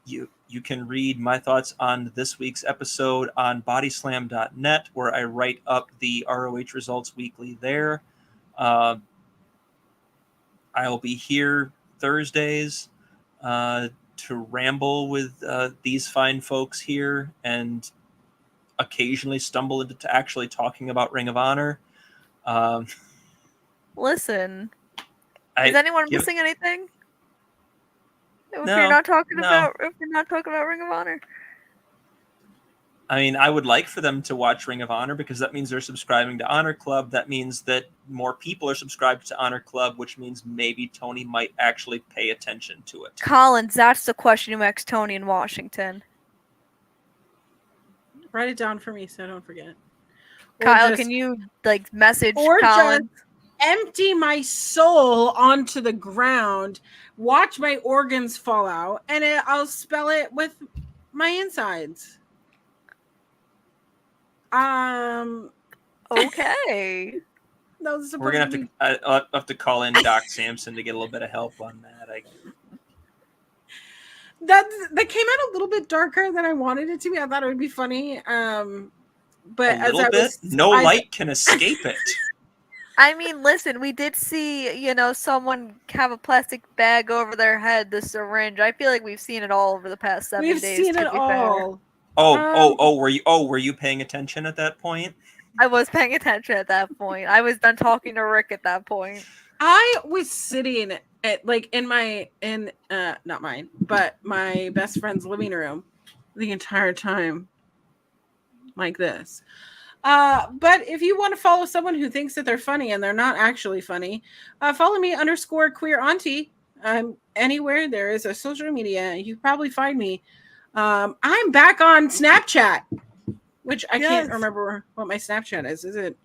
You can read my thoughts on this week's episode on bodyslam.net, where I write up the ROH results weekly there. I'll be here Thursdays to ramble with these fine folks here and occasionally stumble into actually talking about Ring of Honor. Listen, is anyone missing anything? If No, you're not talking no. about Ring of Honor. I mean, I would like for them to watch Ring of Honor because that means they're subscribing to Honor Club. That means that more people are subscribed to Honor Club, which means maybe Tony might actually pay attention to it. Collins, that's the question you asked Tony in Washington. Write it down for me so I don't forget. Kyle, can you message Collins? Just empty my soul onto the ground, watch my organs fall out, and I'll spell it with my insides. Okay. We're gonna I'll have to call in Doc Samson to get a little bit of help on that. That came out a little bit darker than I wanted it to be. I thought it would be funny. But no light can escape it. I mean, listen, we did see, someone have a plastic bag over their head, the syringe. I feel like we've seen it all over the past 7 days. We've seen it all. Were you paying attention at that point? I was paying attention at that point. I was done talking to Rick at that point. I was sitting at not mine, but my best friend's living room the entire time like this. But if you want to follow someone who thinks that they're funny and they're not actually funny, follow me _queer auntie. Anywhere there is a social media, you probably find me. I'm back on Snapchat, which I can't remember what my Snapchat is. Is it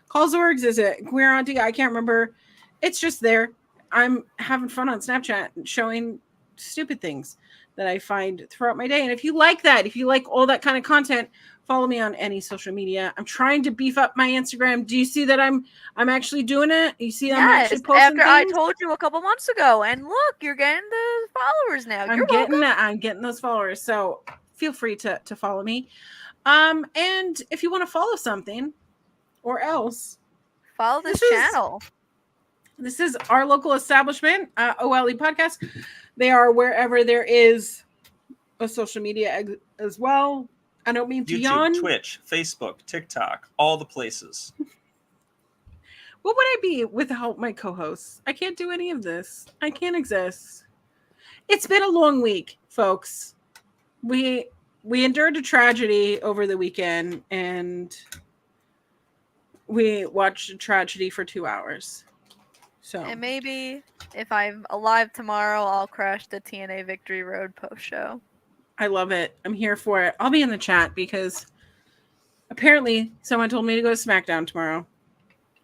Callsorgs? Is it Queer Auntie? I can't remember. It's just there. I'm having fun on Snapchat showing stupid things that I find throughout my day. And if you like that, if you like all that kind of content, follow me on any social media. I'm trying to beef up my Instagram. Do you see that I'm actually doing it? You see I'm actually posting after things? I told you a couple months ago. And look, you're getting the followers now. I'm getting those followers. So feel free to follow me. And if you want to follow something or else, follow this channel. This is our local establishment, OLE Podcast. They are wherever there is a social media as well. I don't mean to yawn. YouTube, Twitch, Facebook, TikTok, all the places. What would I be without my co-hosts? I can't do any of this. I can't exist. It's been a long week, folks. We endured a tragedy over the weekend, and we watched a tragedy for 2 hours. So, and maybe if I'm alive tomorrow, I'll crash the TNA Victory Road post show. I love it. I'm here for it. I'll be in the chat because apparently someone told me to go to SmackDown tomorrow.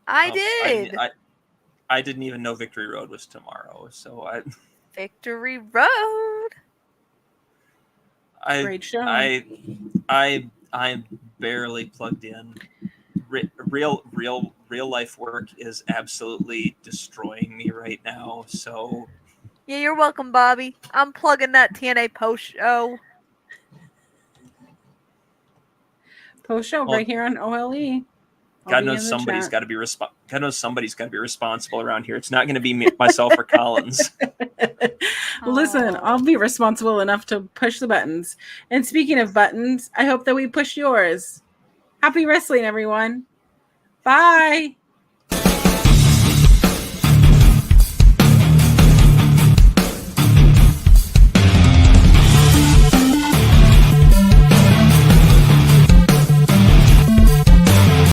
I did. I didn't even know Victory Road was tomorrow. So Victory Road. Great show. I'm barely plugged in. Real life work is absolutely destroying me right now. So yeah, you're welcome, Bobby. I'm plugging that TNA post show. Right here on OLE. God knows somebody's got to be responsible around here. It's not going to be myself or Collins. Listen, I'll be responsible enough to push the buttons. And speaking of buttons, I hope that we push yours. Happy wrestling, everyone. Bye.